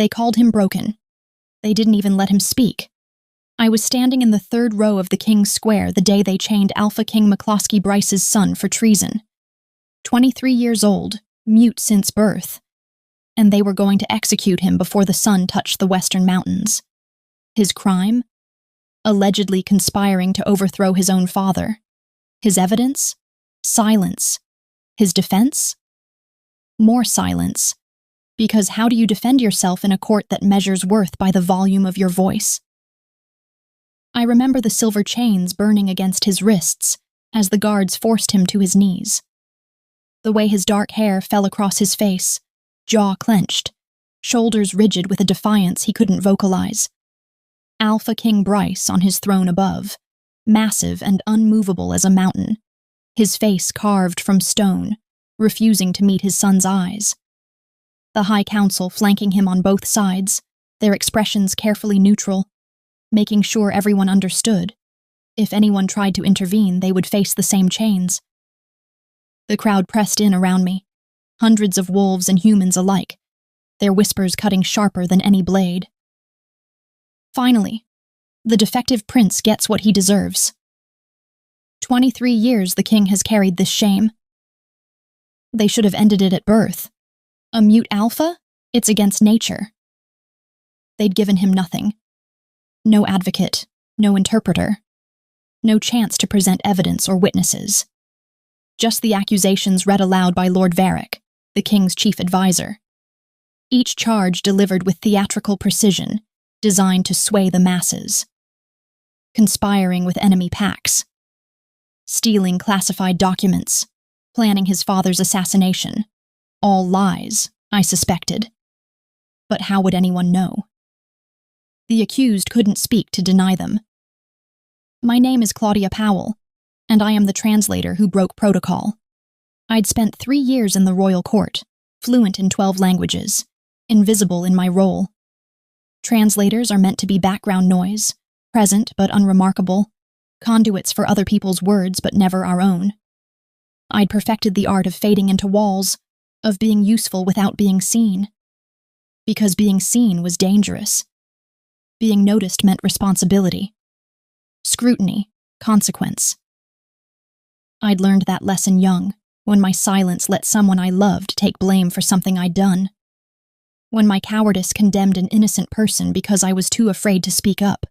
They called him broken. They didn't even let him speak. I was standing in the third row of the King's Square the day they chained Alpha King McCloskey Bryce's son for treason. 23 years old, mute since birth. And they were going to execute him before the sun touched the western mountains. His crime? Allegedly conspiring to overthrow his own father. His evidence? Silence. His defense? More silence. Because how do you defend yourself in a court that measures worth by the volume of your voice? I remember the silver chains burning against his wrists as the guards forced him to his knees. The way his dark hair fell across his face, jaw clenched, shoulders rigid with a defiance he couldn't vocalize. Alpha King Bryce on his throne above, massive and unmovable as a mountain, his face carved from stone, refusing to meet his son's eyes. The High Council flanking him on both sides, their expressions carefully neutral, making sure everyone understood. If anyone tried to intervene, they would face the same chains. The crowd pressed in around me, hundreds of wolves and humans alike, their whispers cutting sharper than any blade. Finally, the defective prince gets what he deserves. 23 years the king has carried this shame. They should have ended it at birth. A mute alpha? It's against nature. They'd given him nothing. No advocate, no interpreter, no chance to present evidence or witnesses. Just the accusations read aloud by Lord Varick, the king's chief advisor. Each charge delivered with theatrical precision, designed to sway the masses. Conspiring with enemy packs. Stealing classified documents. Planning his father's assassination. All lies, I suspected. But how would anyone know? The accused couldn't speak to deny them. My name is Claudia Powell, and I am the translator who broke protocol. I'd spent 3 years in the royal court, fluent in 12 languages, invisible in my role. Translators are meant to be background noise, present but unremarkable, conduits for other people's words but never our own. I'd perfected the art of fading into walls, of being useful without being seen. Because being seen was dangerous. Being noticed meant responsibility. Scrutiny, consequence. I'd learned that lesson young, when my silence let someone I loved take blame for something I'd done. When my cowardice condemned an innocent person because I was too afraid to speak up.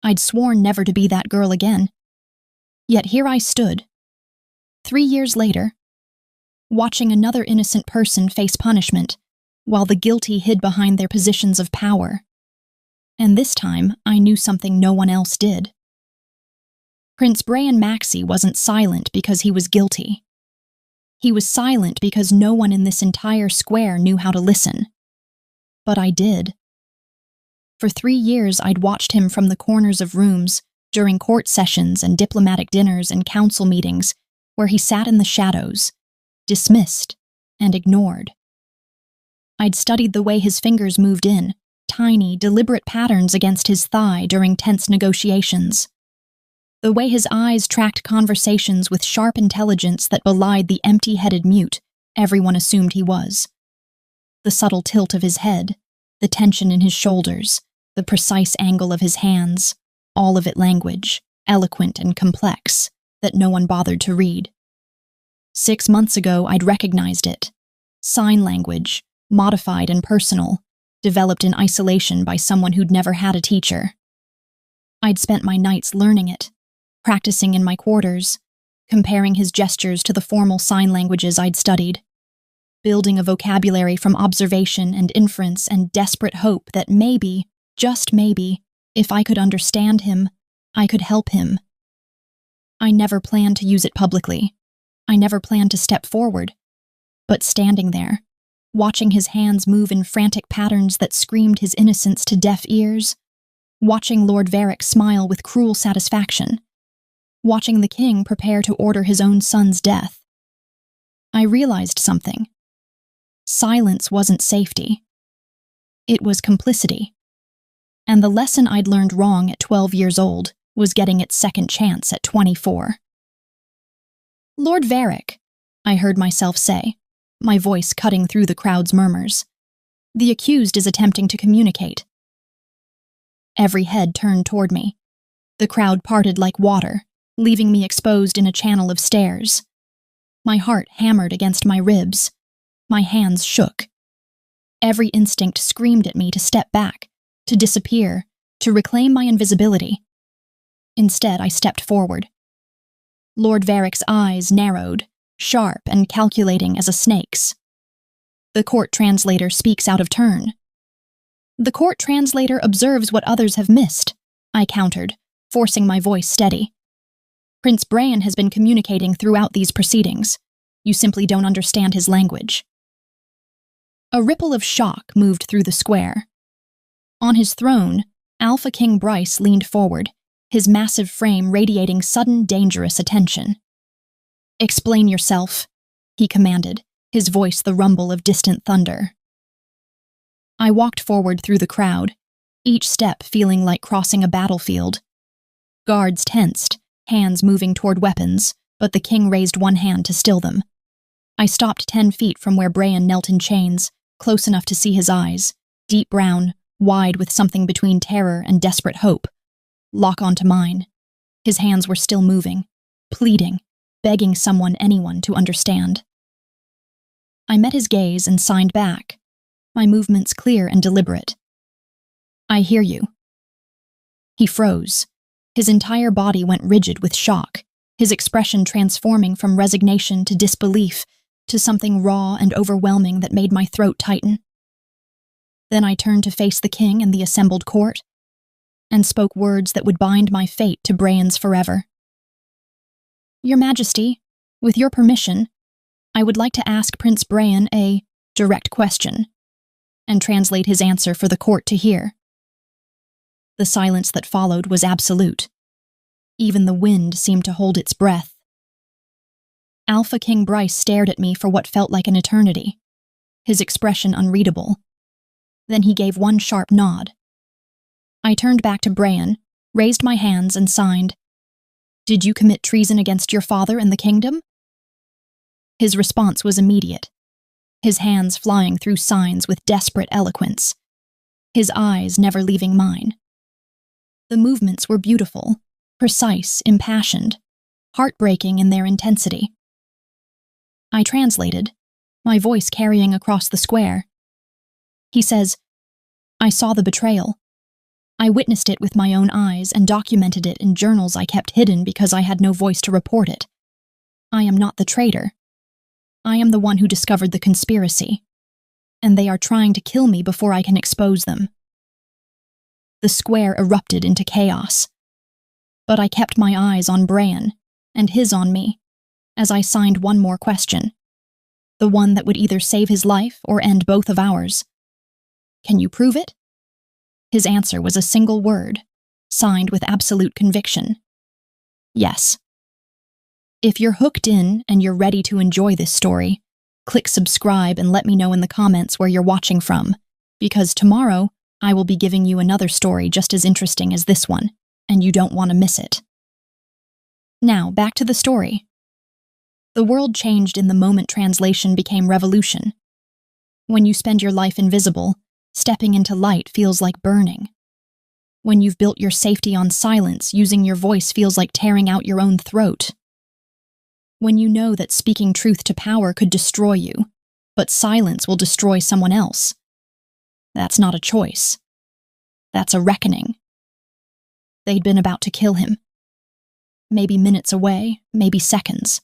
I'd sworn never to be that girl again. Yet here I stood, 3 years later, watching another innocent person face punishment, while the guilty hid behind their positions of power. And this time, I knew something no one else did. Prince Brian Maxey wasn't silent because he was guilty. He was silent because no one in this entire square knew how to listen. But I did. For 3 years, I'd watched him from the corners of rooms, during court sessions and diplomatic dinners and council meetings, where he sat in the shadows, dismissed and ignored. I'd studied the way his fingers moved in, tiny, deliberate patterns against his thigh during tense negotiations. The way his eyes tracked conversations with sharp intelligence that belied the empty-headed mute everyone assumed he was. The subtle tilt of his head, the tension in his shoulders, the precise angle of his hands, all of it language, eloquent and complex, that no one bothered to read. 6 months ago, I'd recognized it. Sign language, modified and personal, developed in isolation by someone who'd never had a teacher. I'd spent my nights learning it, practicing in my quarters, comparing his gestures to the formal sign languages I'd studied, building a vocabulary from observation and inference and desperate hope that maybe, just maybe, if I could understand him, I could help him. I never planned to use it publicly. I never planned to step forward. But standing there, watching his hands move in frantic patterns that screamed his innocence to deaf ears, watching Lord Varick smile with cruel satisfaction, watching the king prepare to order his own son's death, I realized something. Silence wasn't safety. It was complicity. And the lesson I'd learned wrong at 12 years old was getting its second chance at 24. Lord Varick, I heard myself say, my voice cutting through the crowd's murmurs. The accused is attempting to communicate. Every head turned toward me. The crowd parted like water, leaving me exposed in a channel of stares. My heart hammered against my ribs. My hands shook. Every instinct screamed at me to step back, to disappear, to reclaim my invisibility. Instead, I stepped forward. Lord Varric's eyes narrowed, sharp and calculating as a snake's. The court translator speaks out of turn. The court translator observes what others have missed, I countered, forcing my voice steady. Prince Bran has been communicating throughout these proceedings. You simply don't understand his language. A ripple of shock moved through the square. On his throne, Alpha King Bryce leaned forward, his massive frame radiating sudden, dangerous attention. "Explain yourself," he commanded, his voice the rumble of distant thunder. I walked forward through the crowd, each step feeling like crossing a battlefield. Guards tensed, hands moving toward weapons, but the king raised one hand to still them. I stopped 10 feet from where Bran knelt in chains, close enough to see his eyes, deep brown, wide with something between terror and desperate hope, lock onto mine. His hands were still moving, pleading, begging anyone to understand. I met his gaze and signed back, my movements clear and deliberate. "I hear you." He froze. His entire body went rigid with shock, his expression transforming from resignation to disbelief to something raw and overwhelming that made my throat tighten. Then I turned to face the king and the assembled court, and spoke words that would bind my fate to Bran's forever. "Your Majesty, with your permission, I would like to ask Prince Bran a direct question, and translate his answer for the court to hear." The silence that followed was absolute. Even the wind seemed to hold its breath. Alpha King Bryce stared at me for what felt like an eternity, his expression unreadable. Then he gave one sharp nod. I turned back to Bran, raised my hands, and signed, "Did you commit treason against your father and the kingdom?" His response was immediate, his hands flying through signs with desperate eloquence, his eyes never leaving mine. The movements were beautiful, precise, impassioned, heartbreaking in their intensity. I translated, my voice carrying across the square. He says, "I saw the betrayal. I witnessed it with my own eyes and documented it in journals I kept hidden because I had no voice to report it. I am not the traitor. I am the one who discovered the conspiracy, and they are trying to kill me before I can expose them." The square erupted into chaos, but I kept my eyes on Bran, and his on me, as I signed one more question, the one that would either save his life or end both of ours. "Can you prove it?" His answer was a single word, signed with absolute conviction. "Yes." If you're hooked in and you're ready to enjoy this story, click subscribe and let me know in the comments where you're watching from, because tomorrow I will be giving you another story just as interesting as this one, and you don't want to miss it. Now, back to the story. The world changed in the moment translation became revolution. When you spend your life invisible, stepping into light feels like burning. When you've built your safety on silence, using your voice feels like tearing out your own throat. When you know that speaking truth to power could destroy you, but silence will destroy someone else. That's not a choice. That's a reckoning. They'd been about to kill him. Maybe minutes away, maybe seconds.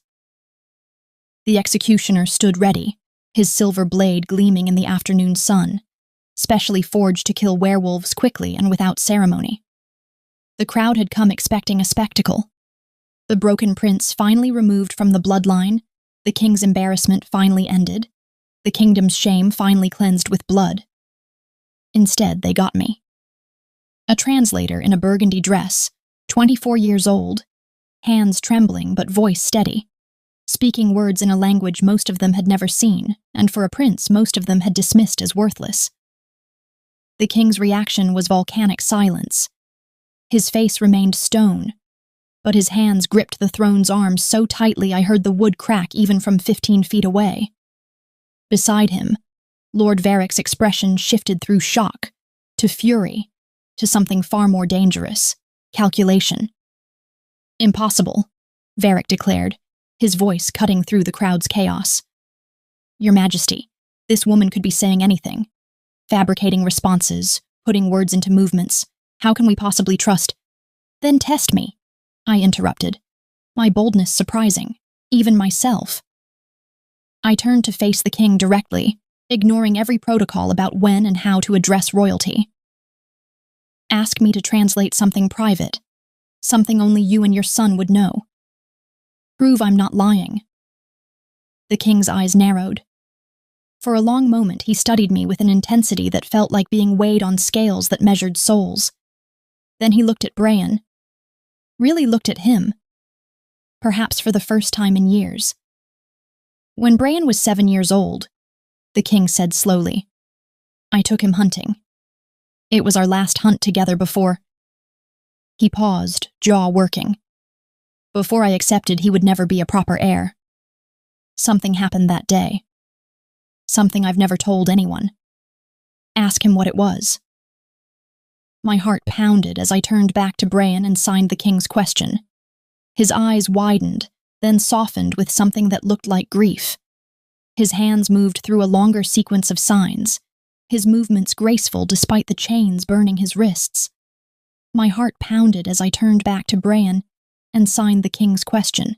The executioner stood ready, his silver blade gleaming in the afternoon sun, specially forged to kill werewolves quickly and without ceremony. The crowd had come expecting a spectacle. The broken prince finally removed from the bloodline, the king's embarrassment finally ended, the kingdom's shame finally cleansed with blood. Instead, they got me. A translator in a burgundy dress, 24 years old, hands trembling but voice steady, speaking words in a language most of them had never seen, and for a prince most of them had dismissed as worthless. The king's reaction was volcanic silence. His face remained stone, but his hands gripped the throne's arms so tightly I heard the wood crack even from 15 feet away. Beside him, Lord Varric's expression shifted through shock, to fury, to something far more dangerous, calculation. Impossible, Varric declared, his voice cutting through the crowd's chaos. Your Majesty, this woman could be saying anything, fabricating responses, putting words into movements. How can we possibly trust? Then test me, I interrupted, my boldness surprising, even myself. I turned to face the king directly, ignoring every protocol about when and how to address royalty. Ask me to translate something private, something only you and your son would know. Prove I'm not lying. The king's eyes narrowed. For a long moment he studied me with an intensity that felt like being weighed on scales that measured souls. Then he looked at Bran. Really looked at him. Perhaps for the first time in years. When Bran was 7 years old, the king said slowly, I took him hunting. It was our last hunt together before. He paused, jaw working. Before I accepted he would never be a proper heir. Something happened that day. Something I've never told anyone. Ask him what it was. My heart pounded as I turned back to Bran and signed the king's question. His eyes widened, then softened with something that looked like grief. His hands moved through a longer sequence of signs, his movements graceful despite the chains burning his wrists. My heart pounded as I turned back to Bran and signed the king's question.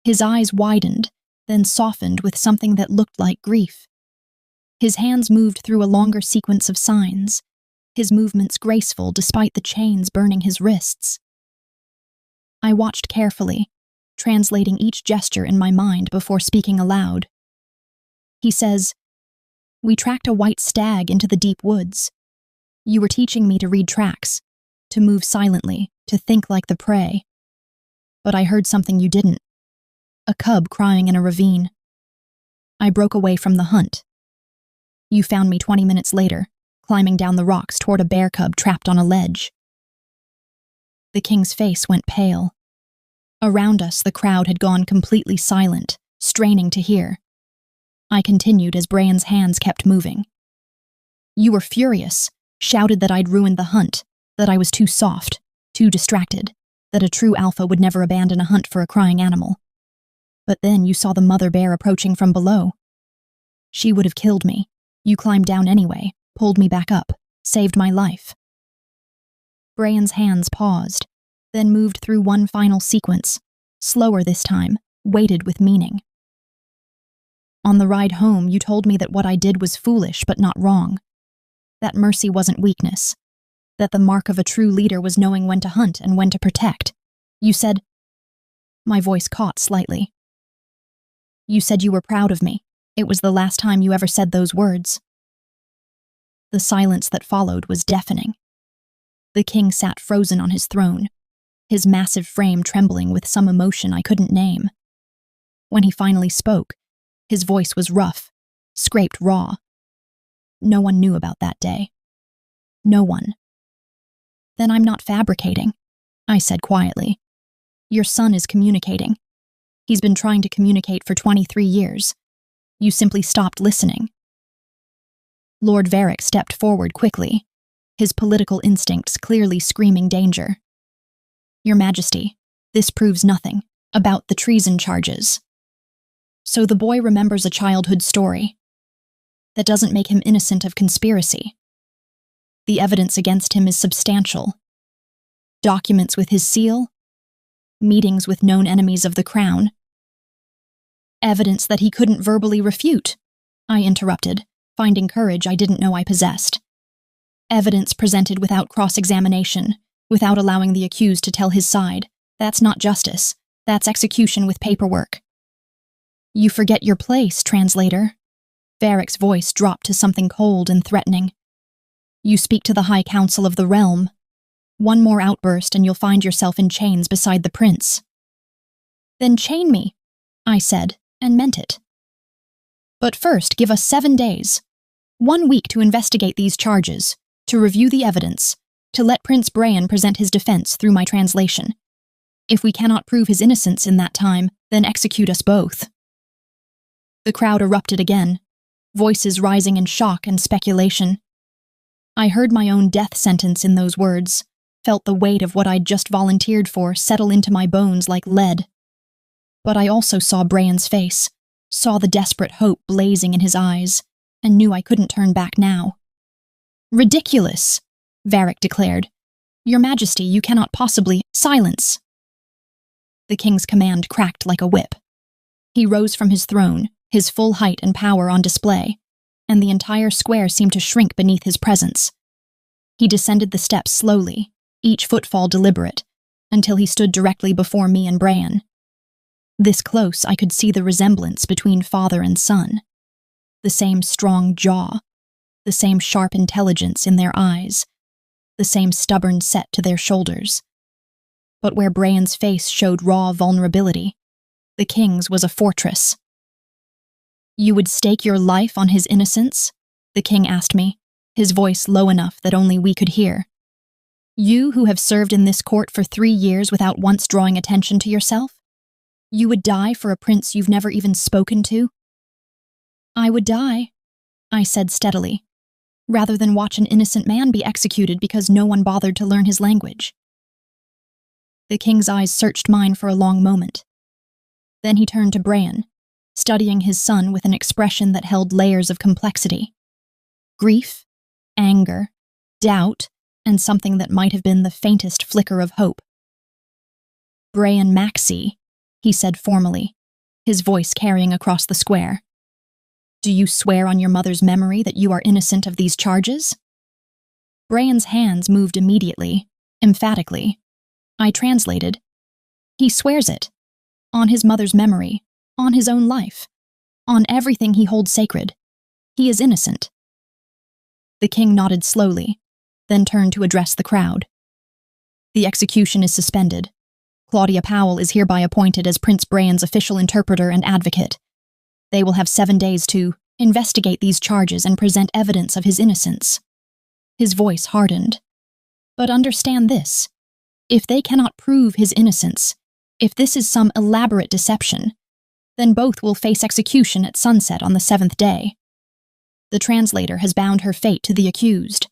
His eyes widened, then softened with something that looked like grief. His hands moved through a longer sequence of signs, his movements graceful despite the chains burning his wrists. I watched carefully, translating each gesture in my mind before speaking aloud. He says, We tracked a white stag into the deep woods. You were teaching me to read tracks, to move silently, to think like the prey. But I heard something you didn't. A cub crying in a ravine. I broke away from the hunt. You found me 20 minutes later, climbing down the rocks toward a bear cub trapped on a ledge. The king's face went pale. Around us, the crowd had gone completely silent, straining to hear. I continued as Bran's hands kept moving. You were furious, shouted that I'd ruined the hunt, that I was too soft, too distracted, that a true alpha would never abandon a hunt for a crying animal. But then you saw the mother bear approaching from below. She would have killed me. You climbed down anyway, pulled me back up, saved my life. Bran's hands paused, then moved through one final sequence, slower this time, weighted with meaning. On the ride home, you told me that what I did was foolish but not wrong. That mercy wasn't weakness. That the mark of a true leader was knowing when to hunt and when to protect. You said... My voice caught slightly. You said you were proud of me. It was the last time you ever said those words. The silence that followed was deafening. The king sat frozen on his throne, his massive frame trembling with some emotion I couldn't name. When he finally spoke, his voice was rough, scraped raw. No one knew about that day. No one. Then I'm not fabricating, I said quietly. Your son is communicating. He's been trying to communicate for 23 years. You simply stopped listening. Lord Varric stepped forward quickly, his political instincts clearly screaming danger. Your Majesty, this proves nothing about the treason charges. So the boy remembers a childhood story. That doesn't make him innocent of conspiracy. The evidence against him is substantial. Documents with his seal, meetings with known enemies of the crown. Evidence that he couldn't verbally refute, I interrupted, finding courage I didn't know I possessed. Evidence presented without cross-examination, without allowing the accused to tell his side. That's not justice. That's execution with paperwork. You forget your place, translator. Varric's voice dropped to something cold and threatening. You speak to the High Council of the realm. One more outburst and you'll find yourself in chains beside the prince. Then chain me, I said, and meant it. But first, give us 7 days. 1 week to investigate these charges, to review the evidence, to let Prince Bran present his defense through my translation. If we cannot prove his innocence in that time, then execute us both. The crowd erupted again. voices rising in shock and speculation. I heard my own death sentence in those words, felt the weight of what I'd just volunteered for settle into my bones like lead. But I also saw Brian's face, saw the desperate hope blazing in his eyes, and knew I couldn't turn back now. "Ridiculous," Varric declared. "Your Majesty, you cannot possibly— Silence!" The king's command cracked like a whip. He rose from his throne, his full height and power on display, and the entire square seemed to shrink beneath his presence. He descended the steps slowly, each footfall deliberate, until he stood directly before me and Bran. This close, I could see the resemblance between father and son. The same strong jaw, the same sharp intelligence in their eyes, the same stubborn set to their shoulders. But where Bran's face showed raw vulnerability, the king's was a fortress. "You would stake your life on his innocence?" the king asked me, his voice low enough that only we could hear. "You who have served in this court for 3 years without once drawing attention to yourself? You would die for a prince you've never even spoken to?" "I would die," I said steadily, "rather than watch an innocent man be executed because no one bothered to learn his language." The king's eyes searched mine for a long moment. Then he turned to Bran, studying his son with an expression that held layers of complexity. Grief, anger, doubt, and something that might have been the faintest flicker of hope. "Bran Maxey," he said formally, his voice carrying across the square. "Do you swear on your mother's memory that you are innocent of these charges?" Bran's hands moved immediately, emphatically. I translated. "He swears it. On his mother's memory, on his own life, on everything he holds sacred. He is innocent." The king nodded slowly, then turned to address the crowd. "The execution is suspended. Claudia Powell is hereby appointed as Prince Bran's official interpreter and advocate. They will have 7 days to investigate these charges and present evidence of his innocence." His voice hardened. "But understand this. If they cannot prove his innocence, if this is some elaborate deception, then both will face execution at sunset on the 7th day. The translator has bound her fate to the accused.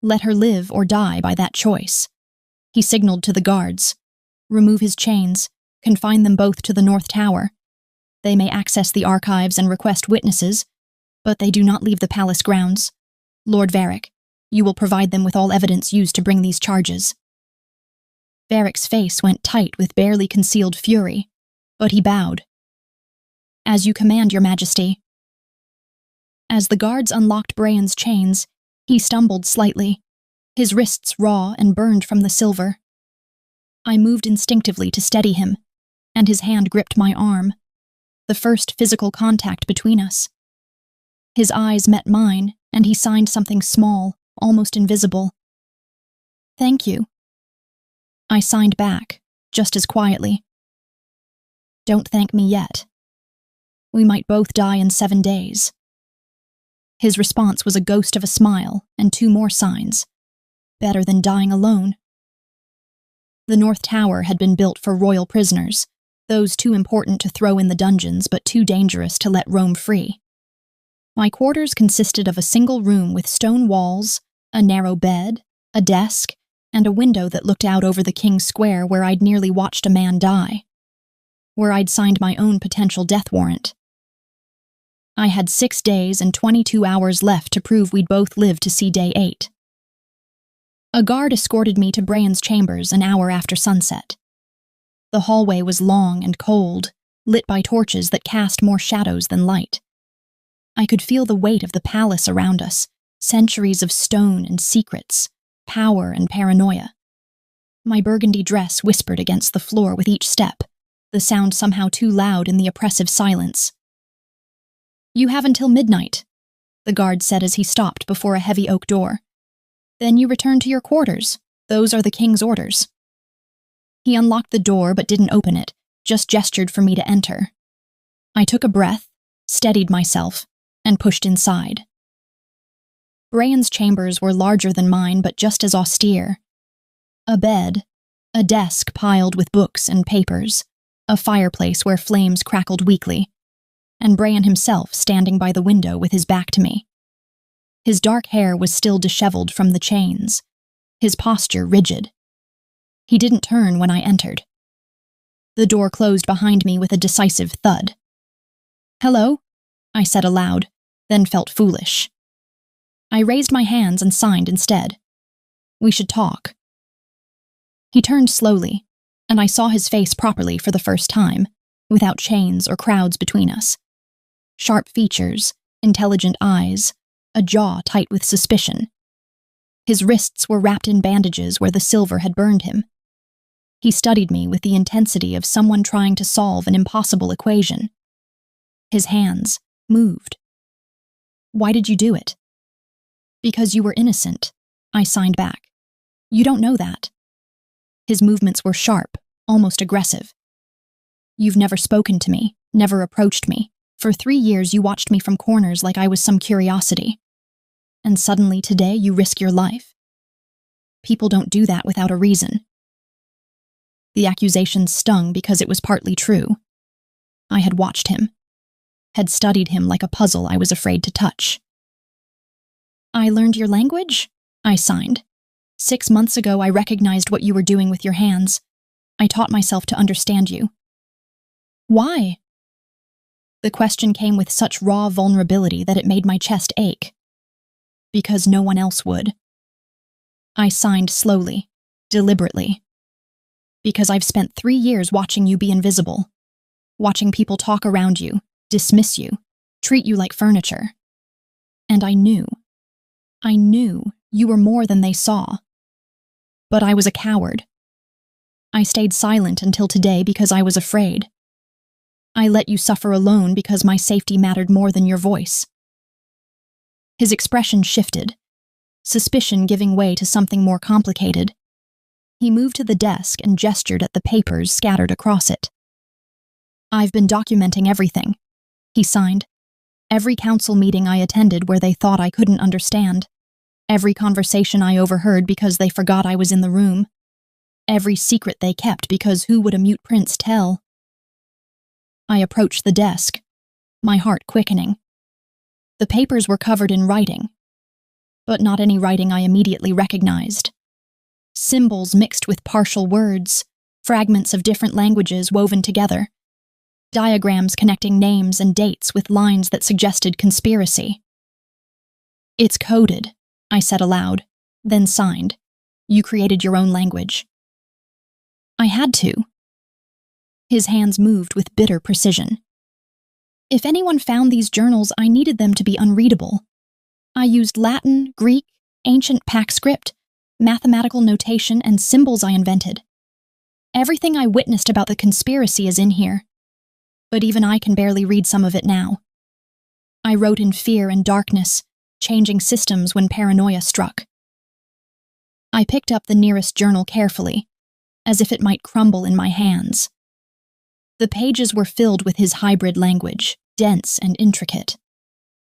Let her live or die by that choice." He signaled to the guards. "Remove his chains, confine them both to the North Tower. They may access the archives and request witnesses, but they do not leave the palace grounds. Lord Varric, you will provide them with all evidence used to bring these charges." Varric's face went tight with barely concealed fury, but he bowed. "As you command, Your Majesty." As the guards unlocked Bran's chains, he stumbled slightly, his wrists raw and burned from the silver. I moved instinctively to steady him, and his hand gripped my arm, the first physical contact between us. His eyes met mine, and he signed something small, almost invisible. "Thank you." I signed back, just as quietly. "Don't thank me yet. We might both die in 7 days." His response was a ghost of a smile and 2 more signs. Better than dying alone. The North Tower had been built for royal prisoners, those too important to throw in the dungeons but too dangerous to let roam free. My quarters consisted of a single room with stone walls, a narrow bed, a desk, and a window that looked out over the King's Square where I'd nearly watched a man die, where I'd signed my own potential death warrant. I had 6 days and 22 hours left to prove we'd both live to see day 8. A guard escorted me to Bran's chambers an hour after sunset. The hallway was long and cold, lit by torches that cast more shadows than light. I could feel the weight of the palace around us, centuries of stone and secrets, power and paranoia. My burgundy dress whispered against the floor with each step, the sound somehow too loud in the oppressive silence. "You have until midnight," the guard said as he stopped before a heavy oak door. "Then you return to your quarters. Those are the king's orders." He unlocked the door but didn't open it, just gestured for me to enter. I took a breath, steadied myself, and pushed inside. Bran's chambers were larger than mine but just as austere. A bed, a desk piled with books and papers, a fireplace where flames crackled weakly. and Bran himself standing by the window with his back to me. His dark hair was still disheveled from the chains, his posture rigid. He didn't turn when I entered. The door closed behind me with a decisive thud. "Hello?" I said aloud, then felt foolish. I raised my hands and signed instead. "We should talk." He turned slowly, and I saw his face properly for the first time, without chains or crowds between us. Sharp features, intelligent eyes, a jaw tight with suspicion. His wrists were wrapped in bandages where the silver had burned him. He studied me with the intensity of someone trying to solve an impossible equation. His hands moved. "Why did you do it?" "Because you were innocent," I signed back. "You don't know that." His movements were sharp, almost aggressive. "You've never spoken to me, never approached me. For 3 years you watched me from corners like I was some curiosity. And suddenly today you risk your life. People don't do that without a reason." The accusation stung because it was partly true. I had watched him, had studied him like a puzzle I was afraid to touch. "I learned your language?" I signed. 6 months ago I recognized what you were doing with your hands. I taught myself to understand you." "Why?" The question came with such raw vulnerability that it made my chest ache. "Because no one else would." I signed slowly, deliberately. "Because I've spent 3 years watching you be invisible, watching people talk around you, dismiss you, treat you like furniture. And I knew you were more than they saw. But I was a coward. I stayed silent until today because I was afraid. I let you suffer alone because my safety mattered more than your voice." His expression shifted, suspicion giving way to something more complicated. He moved to the desk and gestured at the papers scattered across it. "I've been documenting everything," he signed. "Every council meeting I attended where they thought I couldn't understand. Every conversation I overheard because they forgot I was in the room. Every secret they kept because who would a mute prince tell?" I approached the desk, my heart quickening. The papers were covered in writing, but not any writing I immediately recognized. Symbols mixed with partial words, fragments of different languages woven together, diagrams connecting names and dates with lines that suggested conspiracy. "It's coded," I said aloud, then signed. "You created your own language." "I had to." His hands moved with bitter precision. "If anyone found these journals, I needed them to be unreadable. I used Latin, Greek, ancient Pax script, mathematical notation, and symbols I invented. Everything I witnessed about the conspiracy is in here, but even I can barely read some of it now. I wrote in fear and darkness, changing systems when paranoia struck." I picked up the nearest journal carefully, as if it might crumble in my hands. The pages were filled with his hybrid language, dense and intricate.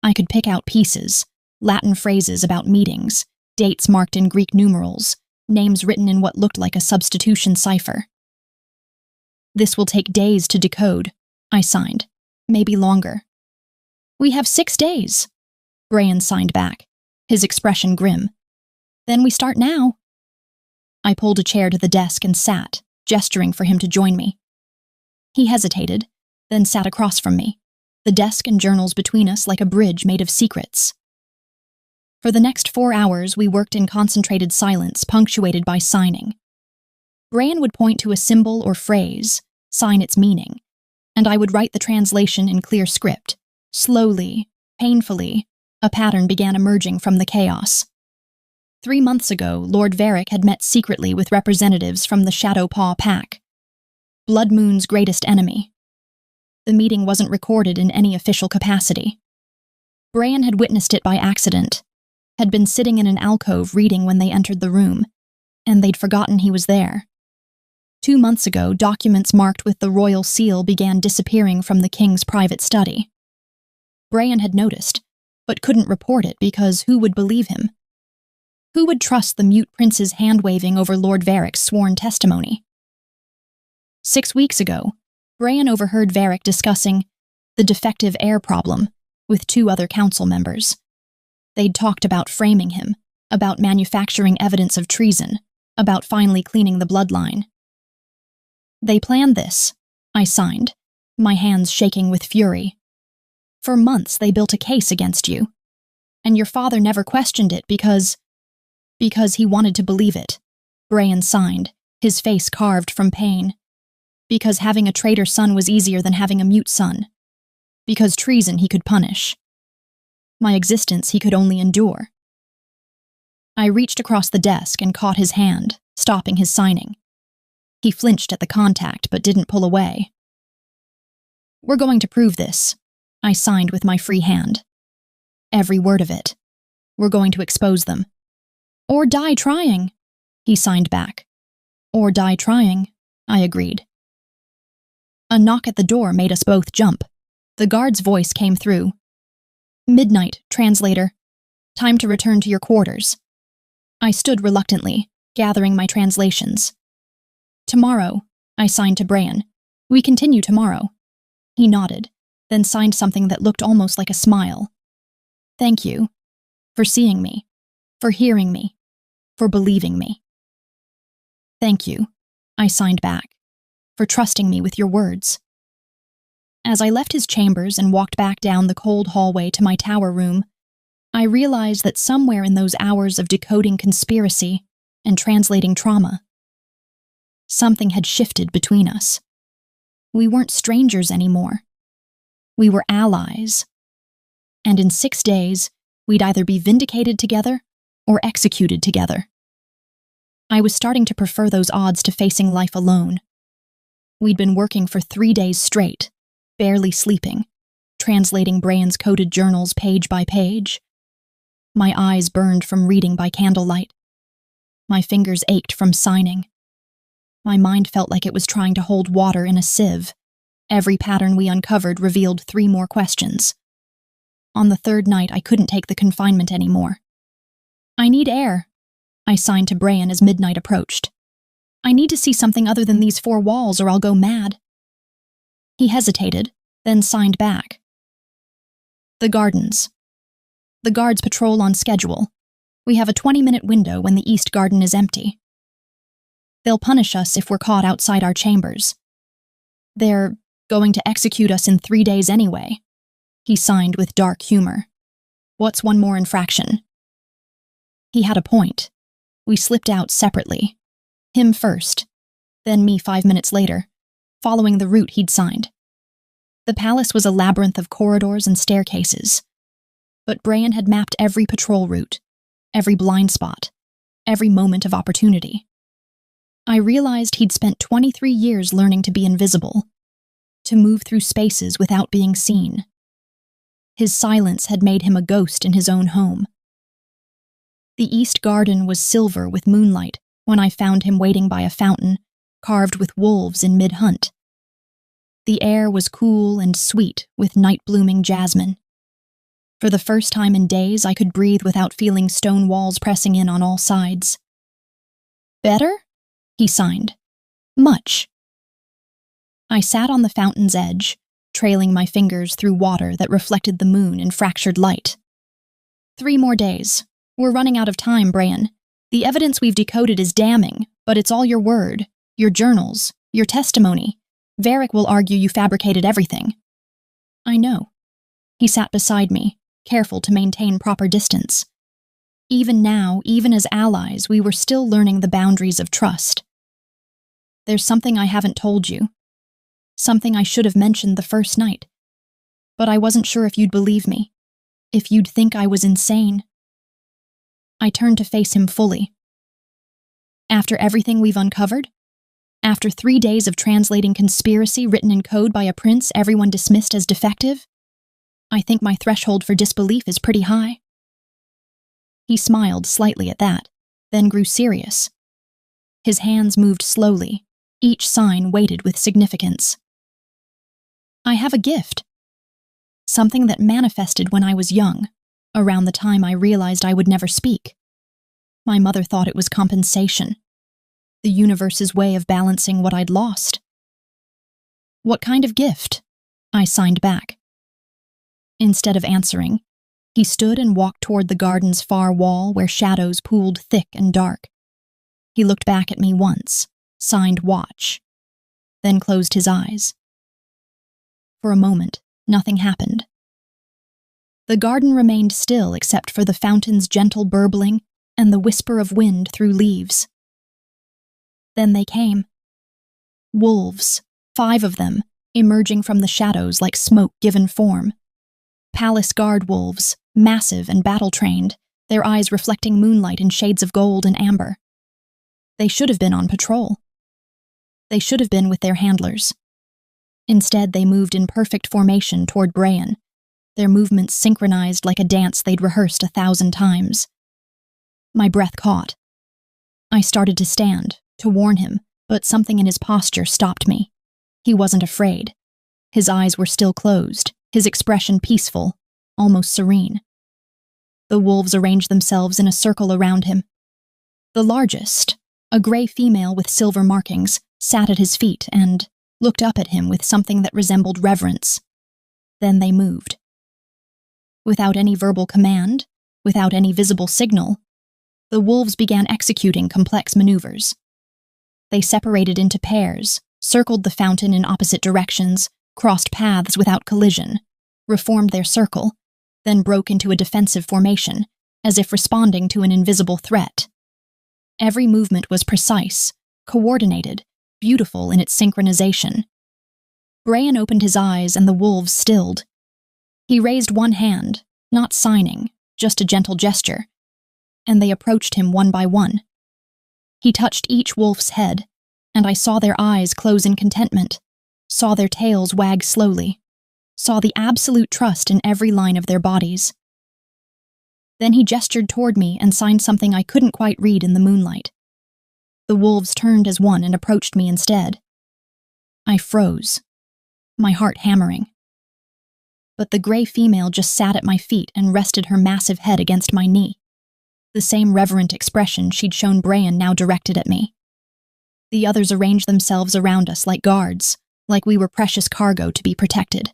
I could pick out pieces, Latin phrases about meetings, dates marked in Greek numerals, names written in what looked like a substitution cipher. "This will take days to decode," I signed. "Maybe longer." "We have 6 days," Bran signed back, his expression grim. "Then we start now." I pulled a chair to the desk and sat, gesturing for him to join me. He hesitated, then sat across from me, the desk and journals between us like a bridge made of secrets. For the next 4 hours, we worked in concentrated silence, punctuated by signing. Bran would point to a symbol or phrase, sign its meaning, and I would write the translation in clear script. Slowly, painfully, a pattern began emerging from the chaos. 3 months ago, Lord Varric had met secretly with representatives from the Shadowpaw Pack, Blood Moon's greatest enemy. The meeting wasn't recorded in any official capacity. Bran had witnessed it by accident, had been sitting in an alcove reading when they entered the room, and they'd forgotten he was there. 2 months ago, documents marked with the royal seal began disappearing from the king's private study. Bran had noticed, but couldn't report it because who would believe him? Who would trust the mute prince's hand-waving over Lord Varric's sworn testimony? 6 weeks ago, Bran overheard Varric discussing, the defective heir problem, with 2 other council members. They'd talked about framing him, about manufacturing evidence of treason, about finally cleaning the bloodline. They planned this, I signed, my hands shaking with fury. For months they built a case against you, and your father never questioned it because he wanted to believe it. Brian signed, his face carved from pain. Because having a traitor son was easier than having a mute son. Because treason he could punish. My existence he could only endure. I reached across the desk and caught his hand, stopping his signing. He flinched at the contact but didn't pull away. We're going to prove this, I signed with my free hand. Every word of it. We're going to expose them. Or die trying, he signed back. Or die trying, I agreed. A knock at the door made us both jump. The guard's voice came through. Midnight, translator. Time to return to your quarters. I stood reluctantly, gathering my translations. Tomorrow, I signed to Brian. We continue tomorrow. He nodded, then signed something that looked almost like a smile. Thank you. For seeing me. For hearing me. For believing me. Thank you, I signed back. For trusting me with your words. As I left his chambers and walked back down the cold hallway to my tower room, I realized that somewhere in those hours of decoding conspiracy and translating trauma, something had shifted between us. We weren't strangers anymore. We were allies. And in 6 days, we'd either be vindicated together or executed together. I was starting to prefer those odds to facing life alone. We'd been working for 3 days straight, barely sleeping, translating Brian's coded journals page by page. My eyes burned from reading by candlelight. My fingers ached from signing. My mind felt like it was trying to hold water in a sieve. Every pattern we uncovered revealed 3 more questions. On the 3rd night, I couldn't take the confinement anymore. I need air, I signed to Brian as midnight approached. I need to see something other than these 4 walls or I'll go mad. He hesitated, then signed back. The gardens. The guards patrol on schedule. We have a 20-minute window when the east garden is empty. They'll punish us if we're caught outside our chambers. They're going to execute us in 3 days anyway, he signed with dark humor. What's one more infraction? He had a point. We slipped out separately. Him first, then me 5 minutes later, following the route he'd signed. The palace was a labyrinth of corridors and staircases, but Brian had mapped every patrol route, every blind spot, every moment of opportunity. I realized he'd spent 23 years learning to be invisible, to move through spaces without being seen. His silence had made him a ghost in his own home. The east garden was silver with moonlight when I found him waiting by a fountain, carved with wolves in mid-hunt. The air was cool and sweet with night-blooming jasmine. For the first time in days, I could breathe without feeling stone walls pressing in on all sides. Better? He signed. Much. I sat on the fountain's edge, trailing my fingers through water that reflected the moon in fractured light. 3 more days. We're running out of time, Brian. The evidence we've decoded is damning, but it's all your word, your journals, your testimony. Varric will argue you fabricated everything. I know. He sat beside me, careful to maintain proper distance. Even now, even as allies, we were still learning the boundaries of trust. There's something I haven't told you. Something I should have mentioned the first night. But I wasn't sure if you'd believe me, if you'd think I was insane. I turned to face him fully. After everything we've uncovered, after 3 days of translating conspiracy written in code by a prince everyone dismissed as defective, I think my threshold for disbelief is pretty high. He smiled slightly at that, then grew serious. His hands moved slowly, each sign weighted with significance. I have a gift. Something that manifested when I was young, around the time I realized I would never speak. My mother thought it was compensation, the universe's way of balancing what I'd lost. What kind of gift? I signed back, Instead of answering, he stood and walked toward the garden's far wall where shadows pooled thick and dark. He looked back at me once, signed watch, then closed his eyes. For a moment, nothing happened. The garden remained still except for the fountain's gentle burbling and the whisper of wind through leaves. Then they came. Wolves, 5 of them, emerging from the shadows like smoke given form. Palace guard wolves, massive and battle-trained, their eyes reflecting moonlight in shades of gold and amber. They should have been on patrol. They should have been with their handlers. Instead, they moved in perfect formation toward Brian, their movements synchronized like a dance they'd rehearsed 1,000 times. My breath caught. I started to stand, to warn him, but something in his posture stopped me. He wasn't afraid. His eyes were still closed, his expression peaceful, almost serene. The wolves arranged themselves in a circle around him. The largest, a gray female with silver markings, sat at his feet and looked up at him with something that resembled reverence. Then they moved. Without any verbal command, without any visible signal, the wolves began executing complex maneuvers. They separated into pairs, circled the fountain in opposite directions, crossed paths without collision, reformed their circle, then broke into a defensive formation, as if responding to an invisible threat. Every movement was precise, coordinated, beautiful in its synchronization. Brian opened his eyes and the wolves stilled. He raised one hand, not signing, just a gentle gesture, and they approached him one by one. He touched each wolf's head, and I saw their eyes close in contentment, saw their tails wag slowly, saw the absolute trust in every line of their bodies. Then he gestured toward me and signed something I couldn't quite read in the moonlight. The wolves turned as one and approached me instead. I froze, my heart hammering. But the gray female just sat at my feet and rested her massive head against my knee. The same reverent expression she'd shown Brian now directed at me. The others arranged themselves around us like guards, like we were precious cargo to be protected.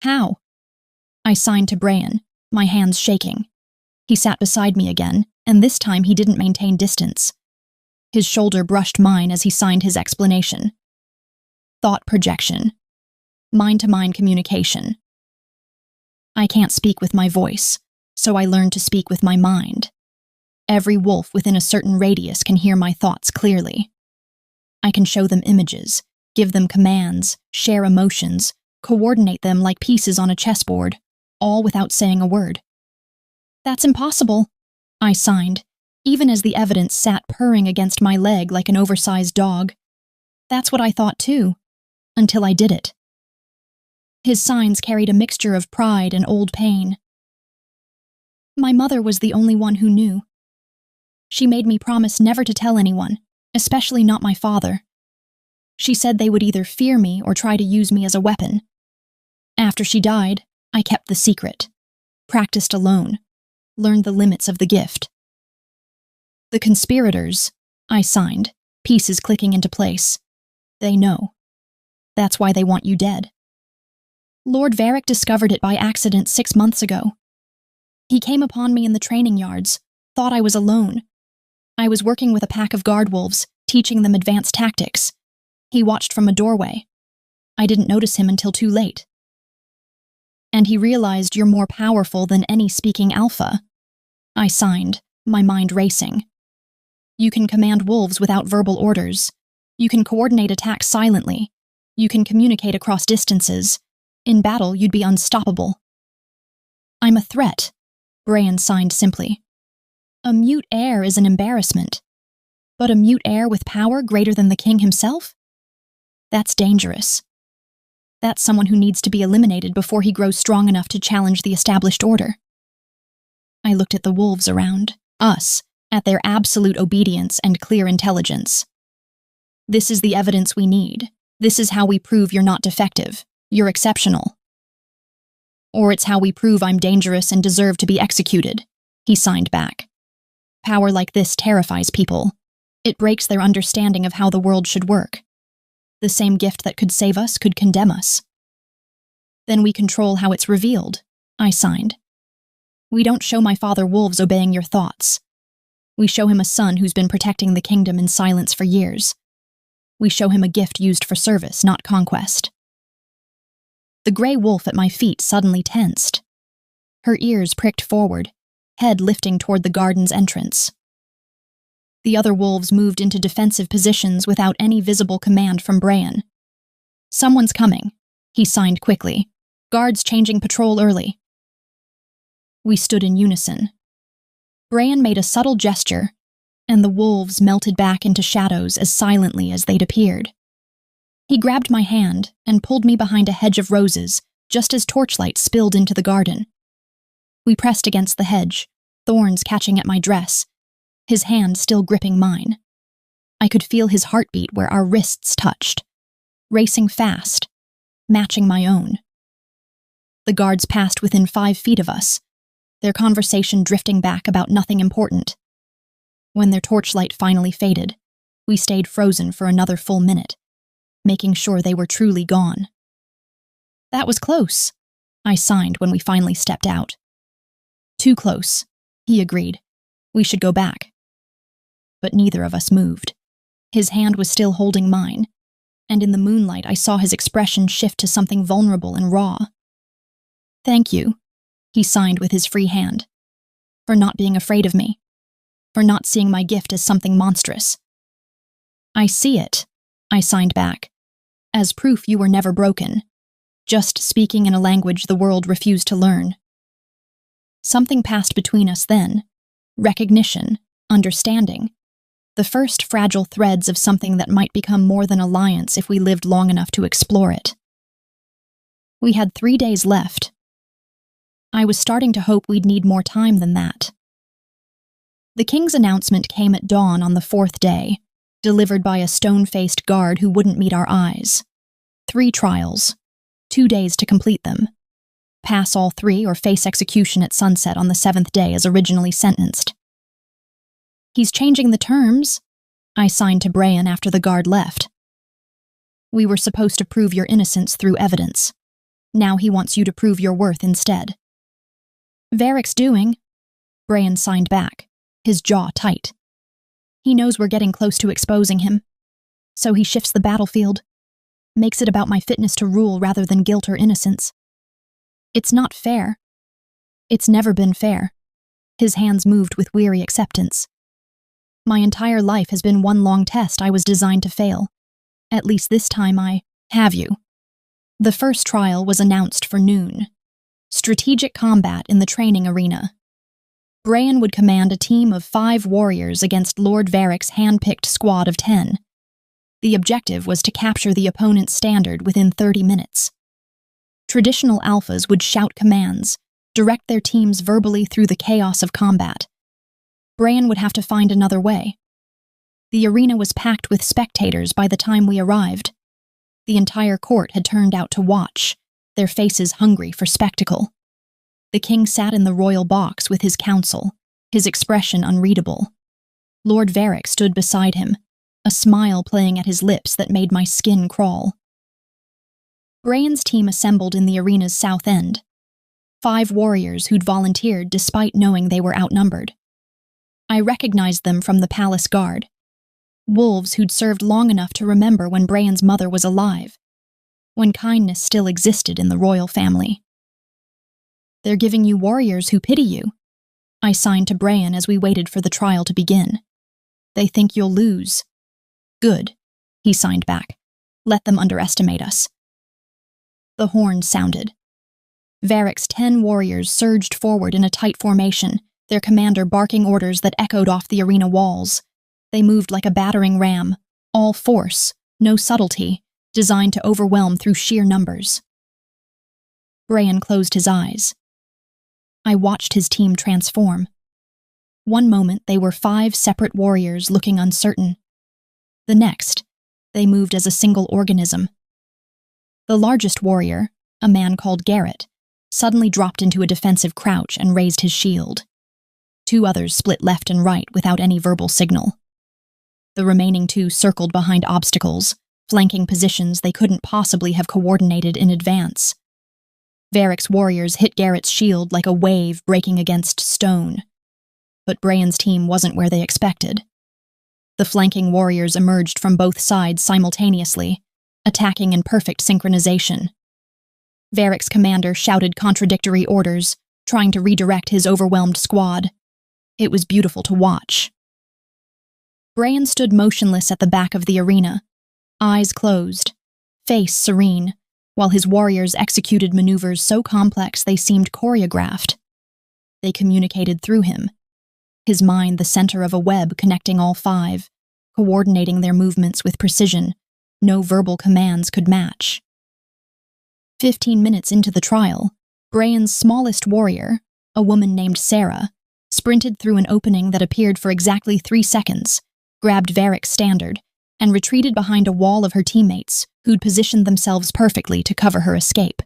How? I signed to Brian, my hands shaking. He sat beside me again, and this time he didn't maintain distance. His shoulder brushed mine as he signed his explanation. Thought projection. Mind-to-mind communication. I can't speak with my voice, so I learned to speak with my mind. Every wolf within a certain radius can hear my thoughts clearly. I can show them images, give them commands, share emotions, coordinate them like pieces on a chessboard, all without saying a word. That's impossible, I signed, even as the evidence sat purring against my leg like an oversized dog. That's what I thought too, until I did it. His signs carried a mixture of pride and old pain. My mother was the only one who knew. She made me promise never to tell anyone, especially not my father. She said they would either fear me or try to use me as a weapon. After she died, I kept the secret, practiced alone, learned the limits of the gift. The conspirators, I signed, pieces clicking into place. They know. That's why they want you dead. Lord Varric discovered it by accident 6 months ago. He came upon me in the training yards, thought I was alone. I was working with a pack of guard wolves, teaching them advanced tactics. He watched from a doorway. I didn't notice him until too late. And he realized you're more powerful than any speaking alpha. I signed, my mind racing. You can command wolves without verbal orders. You can coordinate attacks silently. You can communicate across distances. In battle, you'd be unstoppable. I'm a threat, Brian signed simply. A mute heir is an embarrassment. But a mute heir with power greater than the king himself? That's dangerous. That's someone who needs to be eliminated before he grows strong enough to challenge the established order. I looked at the wolves around, us, at their absolute obedience and clear intelligence. This is the evidence we need. This is how we prove you're not defective. You're exceptional. Or it's how we prove I'm dangerous and deserve to be executed, he signed back. Power like this terrifies people. It breaks their understanding of how the world should work. The same gift that could save us could condemn us. Then we control how it's revealed, I signed. We don't show my father wolves obeying your thoughts. We show him a son who's been protecting the kingdom in silence for years. We show him a gift used for service, not conquest. The gray wolf at my feet suddenly tensed. Her ears pricked forward, head lifting toward the garden's entrance. The other wolves moved into defensive positions without any visible command from Brian. Someone's coming, he signed quickly. Guards changing patrol early. We stood in unison. Brian made a subtle gesture, and the wolves melted back into shadows as silently as they'd appeared. He grabbed my hand and pulled me behind a hedge of roses just as torchlight spilled into the garden. We pressed against the hedge, thorns catching at my dress, his hand still gripping mine. I could feel his heartbeat where our wrists touched, racing fast, matching my own. The guards passed within 5 feet of us, their conversation drifting back about nothing important. When their torchlight finally faded, we stayed frozen for another full minute, making sure they were truly gone. That was close, I signed when we finally stepped out. Too close, he agreed. We should go back. But neither of us moved. His hand was still holding mine, and in the moonlight I saw his expression shift to something vulnerable and raw. Thank you, he signed with his free hand, for not being afraid of me, for not seeing my gift as something monstrous. I see it, I signed back, as proof you were never broken, just speaking in a language the world refused to learn. Something passed between us then, recognition, understanding, the first fragile threads of something that might become more than alliance if we lived long enough to explore it. We had 3 days left. I was starting to hope we'd need more time than that. The king's announcement came at dawn on the 4th day, delivered by a stone-faced guard who wouldn't meet our eyes. 3 trials, 2 days to complete them. Pass all 3 or face execution at sunset on the 7th day as originally sentenced. He's changing the terms, I signed to Brian after the guard left. We were supposed to prove your innocence through evidence. Now he wants you to prove your worth instead. Varric's doing, Brian signed back, his jaw tight. He knows we're getting close to exposing him, so he shifts the battlefield, makes it about my fitness to rule rather than guilt or innocence. It's not fair. It's never been fair. His hands moved with weary acceptance. My entire life has been one long test I was designed to fail. At least this time I have you. The first trial was announced for noon. Strategic combat in the training arena. Brian would command a team of 5 warriors against Lord Varric's hand-picked squad of 10. The objective was to capture the opponent's standard within 30 minutes. Traditional alphas would shout commands, direct their teams verbally through the chaos of combat. Brian would have to find another way. The arena was packed with spectators by the time we arrived. The entire court had turned out to watch, their faces hungry for spectacle. The king sat in the royal box with his council, his expression unreadable. Lord Varric stood beside him, a smile playing at his lips that made my skin crawl. Brian's team assembled in the arena's south end. 5 warriors who'd volunteered despite knowing they were outnumbered. I recognized them from the palace guard. Wolves who'd served long enough to remember when Brian's mother was alive, when kindness still existed in the royal family. They're giving you warriors who pity you, I signed to Brian as we waited for the trial to begin. They think you'll lose. Good, he signed back. Let them underestimate us. The horn sounded. Varric's 10 warriors surged forward in a tight formation, their commander barking orders that echoed off the arena walls. They moved like a battering ram, all force, no subtlety, designed to overwhelm through sheer numbers. Brian closed his eyes. I watched his team transform. One moment they were 5 separate warriors looking uncertain. The next, they moved as a single organism. The largest warrior, a man called Garrett, suddenly dropped into a defensive crouch and raised his shield. 2 others split left and right without any verbal signal. The remaining 2 circled behind obstacles, flanking positions they couldn't possibly have coordinated in advance. Varric's warriors hit Garrett's shield like a wave breaking against stone. But Brian's team wasn't where they expected. The flanking warriors emerged from both sides simultaneously, attacking in perfect synchronization. Varric's commander shouted contradictory orders, trying to redirect his overwhelmed squad. It was beautiful to watch. Brian stood motionless at the back of the arena, eyes closed, face serene, while his warriors executed maneuvers so complex they seemed choreographed. They communicated through him, his mind the center of a web connecting all five, coordinating their movements with precision no verbal commands could match. 15 minutes into the trial, Brian's smallest warrior, a woman named Sarah, sprinted through an opening that appeared for exactly 3 seconds, grabbed Varric's standard, and retreated behind a wall of her teammates who'd positioned themselves perfectly to cover her escape.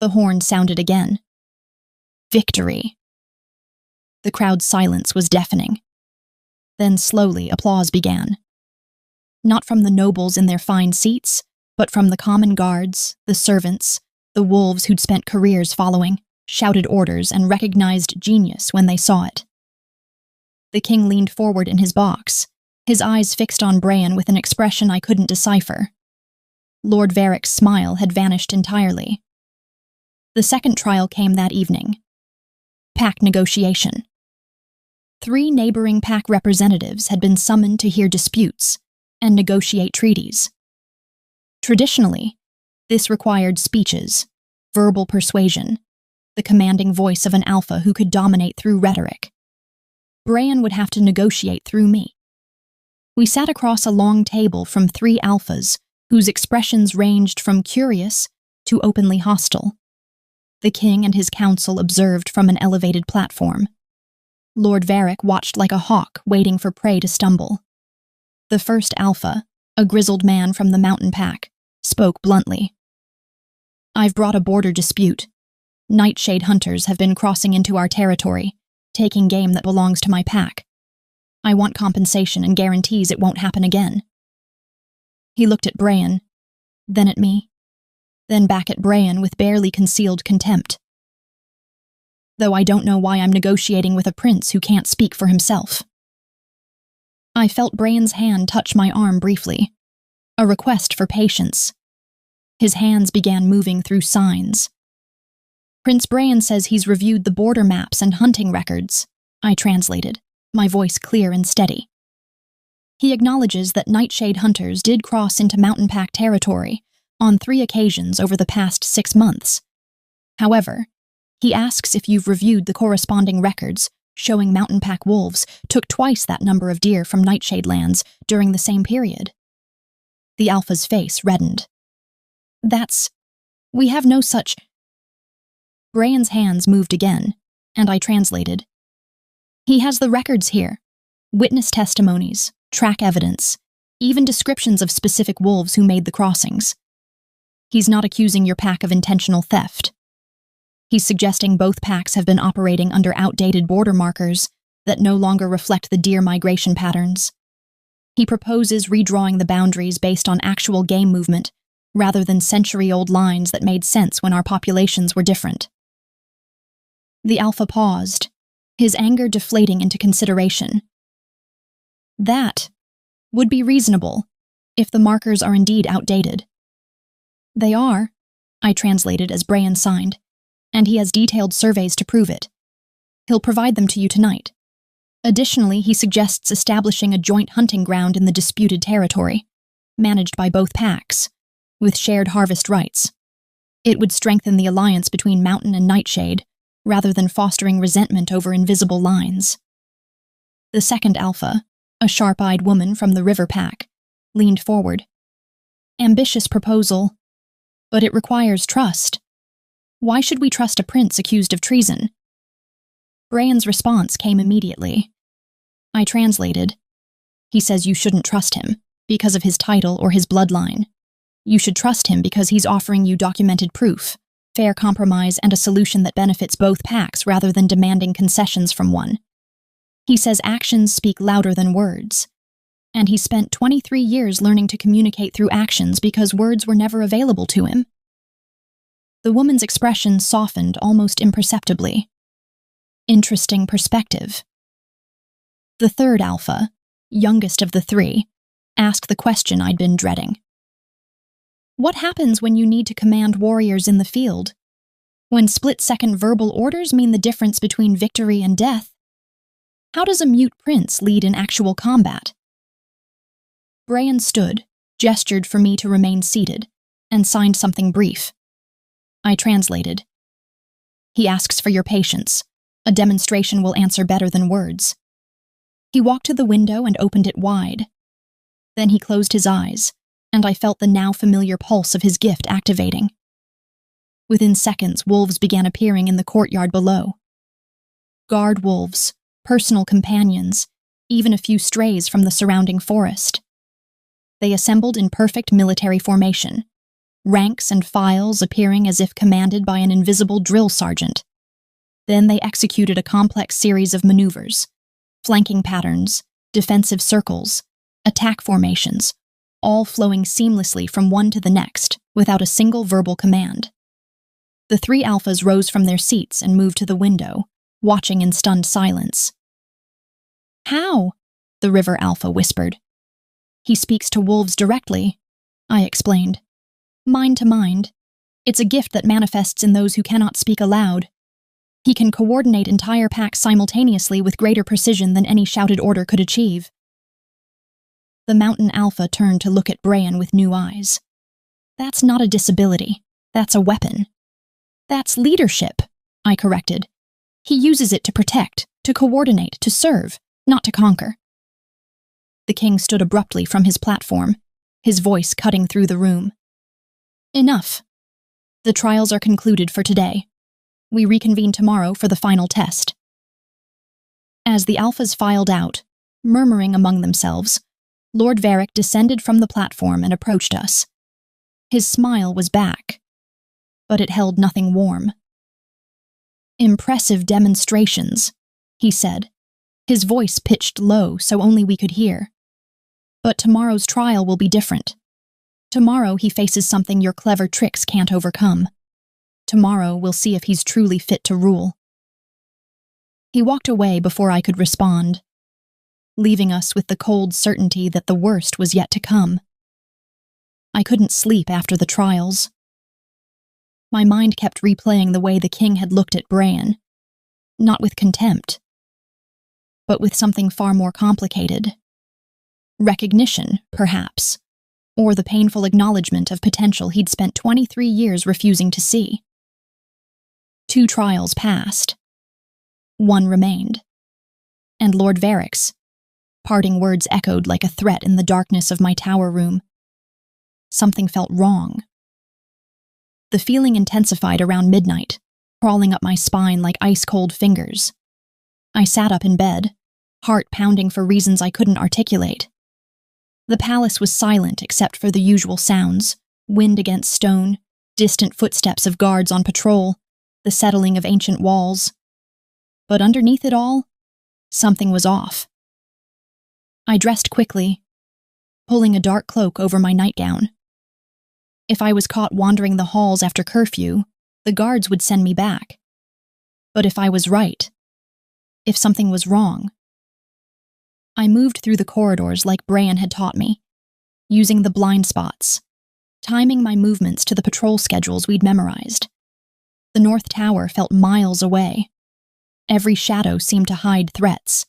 The horn sounded again. Victory. The crowd's silence was deafening. Then slowly applause began. Not from the nobles in their fine seats, but from the common guards, the servants, the wolves who'd spent careers following, shouted orders, and recognized genius when they saw it. The king leaned forward in his box, his eyes fixed on Brian with an expression I couldn't decipher. Lord Varric's smile had vanished entirely. The second trial came that evening. Pack negotiation. 3 neighboring pack representatives had been summoned to hear disputes and negotiate treaties. Traditionally, this required speeches, verbal persuasion, the commanding voice of an alpha who could dominate through rhetoric. Brian would have to negotiate through me. We sat across a long table from 3 alphas whose expressions ranged from curious to openly hostile. The king and his council observed from an elevated platform. Lord Varric watched like a hawk waiting for prey to stumble. The first alpha, a grizzled man from the mountain pack, spoke bluntly. "I've brought a border dispute. Nightshade hunters have been crossing into our territory, taking game that belongs to my pack. I want compensation and guarantees it won't happen again." He looked at Brian, then at me, then back at Brian with barely concealed contempt. "Though I don't know why I'm negotiating with a prince who can't speak for himself." I felt Brian's hand touch my arm briefly, a request for patience. His hands began moving through signs. "Prince Brian says he's reviewed the border maps and hunting records," I translated, my voice clear and steady. "He acknowledges that Nightshade hunters did cross into Mountain Pack territory on 3 occasions over the past 6 months. However, he asks if you've reviewed the corresponding records showing Mountain Pack wolves took twice that number of deer from Nightshade lands during the same period." The alpha's face reddened. We have no such..." Brian's hands moved again, and I translated. "He has the records here. Witness testimonies, track evidence, even descriptions of specific wolves who made the crossings. He's not accusing your pack of intentional theft. He's suggesting both packs have been operating under outdated border markers that no longer reflect the deer migration patterns. He proposes redrawing the boundaries based on actual game movement, rather than century-old lines that made sense when our populations were different." The alpha paused, his anger deflating into consideration. "That would be reasonable, if the markers are indeed outdated." "They are," I translated as Brian signed, "and he has detailed surveys to prove it. He'll provide them to you tonight. Additionally, he suggests establishing a joint hunting ground in the disputed territory, managed by both packs, with shared harvest rights. It would strengthen the alliance between Mountain and Nightshade, rather than fostering resentment over invisible lines." The second alpha, a sharp-eyed woman from the River Pack, leaned forward. "Ambitious proposal, but it requires trust. Why should we trust a prince accused of treason?" Brian's response came immediately. I translated. "He says you shouldn't trust him, because of his title or his bloodline. You should trust him because he's offering you documented proof, fair compromise, and a solution that benefits both packs rather than demanding concessions from one. He says actions speak louder than words. And he spent 23 years learning to communicate through actions because words were never available to him." The woman's expression softened almost imperceptibly. Interesting perspective. The third alpha, youngest of the three, asked the question I'd been dreading. What happens when you need to command warriors in the field? When split-second verbal orders mean the difference between victory and death? How does a mute prince lead in actual combat? Brian stood, gestured for me to remain seated, and signed something brief. I translated. He asks for your patience. A demonstration will answer better than words. He walked to the window and opened it wide. Then he closed his eyes, and I felt the now familiar pulse of his gift activating. Within seconds, wolves began appearing in the courtyard below. Guard wolves, personal companions, even a few strays from the surrounding forest. They assembled in perfect military formation, ranks and files appearing as if commanded by an invisible drill sergeant. Then they executed a complex series of maneuvers, flanking patterns, defensive circles, attack formations, all flowing seamlessly from one to the next without a single verbal command. The three alphas rose from their seats and moved to the window, watching in stunned silence. How? The river alpha whispered. He speaks to wolves directly, I explained. Mind to mind. It's a gift that manifests in those who cannot speak aloud. He can coordinate entire packs simultaneously with greater precision than any shouted order could achieve. The mountain alpha turned to look at Brian with new eyes. That's not a disability. That's a weapon. That's leadership, I corrected. He uses it to protect, to coordinate, to serve, not to conquer. The king stood abruptly from his platform, his voice cutting through the room. Enough. The trials are concluded for today. We reconvene tomorrow for the final test. As the alphas filed out, murmuring among themselves, Lord Varric descended from the platform and approached us. His smile was back, but it held nothing warm. Impressive demonstrations, he said, his voice pitched low so only we could hear. But tomorrow's trial will be different. Tomorrow he faces something your clever tricks can't overcome. Tomorrow we'll see if he's truly fit to rule. He walked away before I could respond, leaving us with the cold certainty that the worst was yet to come. I couldn't sleep after the trials. My mind kept replaying the way the king had looked at Brian, not with contempt, but with something far more complicated. Recognition, perhaps, or the painful acknowledgement of potential he'd spent 23 years refusing to see. 2 trials passed. 1 remained. And Lord Varric's parting words echoed like a threat in the darkness of my tower room. Something felt wrong. The feeling intensified around midnight, crawling up my spine like ice-cold fingers. I sat up in bed, heart pounding for reasons I couldn't articulate. The palace was silent except for the usual sounds, wind against stone, distant footsteps of guards on patrol, the settling of ancient walls. But underneath it all, something was off. I dressed quickly, pulling a dark cloak over my nightgown. If I was caught wandering the halls after curfew, the guards would send me back. But if I was right, if something was wrong, I moved through the corridors like Brian had taught me, using the blind spots, timing my movements to the patrol schedules we'd memorized. The North Tower felt miles away. Every shadow seemed to hide threats.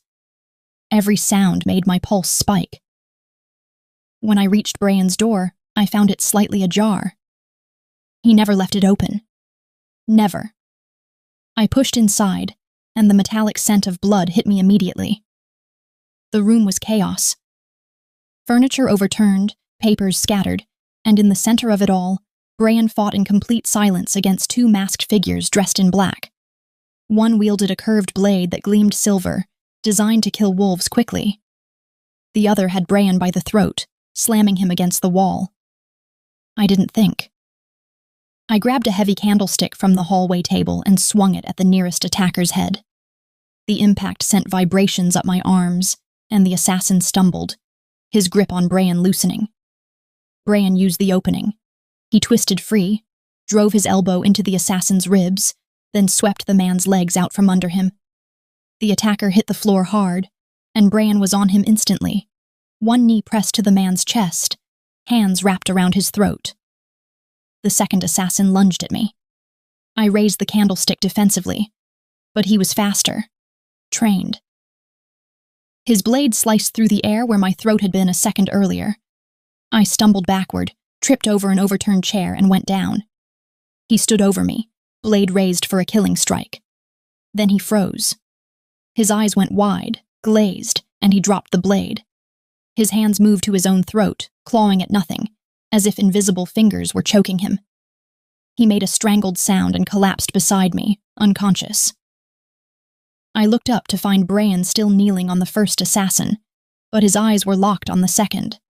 Every sound made my pulse spike. When I reached Brian's door, I found it slightly ajar. He never left it open. Never. I pushed inside, and the metallic scent of blood hit me immediately. The room was chaos. Furniture overturned, papers scattered, and in the center of it all, Brian fought in complete silence against 2 masked figures dressed in black. One wielded a curved blade that gleamed silver, designed to kill wolves quickly. The other had Brian by the throat, slamming him against the wall. I didn't think. I grabbed a heavy candlestick from the hallway table and swung it at the nearest attacker's head. The impact sent vibrations up my arms, and the assassin stumbled, his grip on Brian loosening. Brian used the opening. He twisted free, drove his elbow into the assassin's ribs, then swept the man's legs out from under him. The attacker hit the floor hard, and Bran was on him instantly, one knee pressed to the man's chest, hands wrapped around his throat. The second assassin lunged at me. I raised the candlestick defensively, but he was faster, trained. His blade sliced through the air where my throat had been a second earlier. I stumbled backward, tripped over an overturned chair, and went down. He stood over me, blade raised for a killing strike. Then he froze. His eyes went wide, glazed, and he dropped the blade. His hands moved to his own throat, clawing at nothing, as if invisible fingers were choking him. He made a strangled sound and collapsed beside me, unconscious. I looked up to find Bran still kneeling on the first assassin, but his eyes were locked on the second.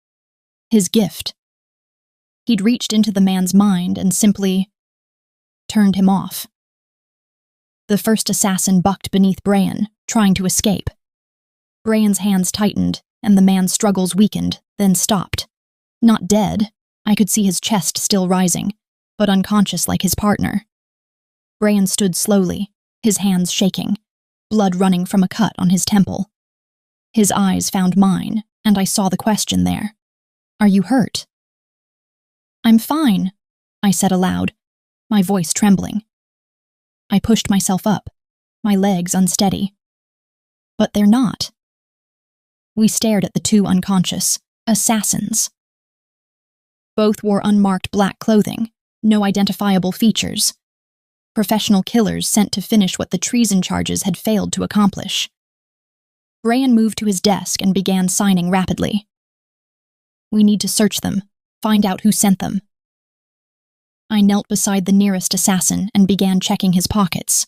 His gift. He'd reached into the man's mind and simply turned him off. The first assassin bucked beneath Bran, trying to escape. Bran's hands tightened, and the man's struggles weakened, then stopped. Not dead, I could see his chest still rising, but unconscious like his partner. Bran stood slowly, his hands shaking, blood running from a cut on his temple. His eyes found mine, and I saw the question there. "Are you hurt?" "I'm fine," I said aloud, my voice trembling. I pushed myself up, my legs unsteady. But they're not. We stared at the two unconscious assassins. Both wore unmarked black clothing, no identifiable features. Professional killers sent to finish what the treason charges had failed to accomplish. Bran moved to his desk and began signing rapidly. "We need to search them, find out who sent them." I knelt beside the nearest assassin and began checking his pockets.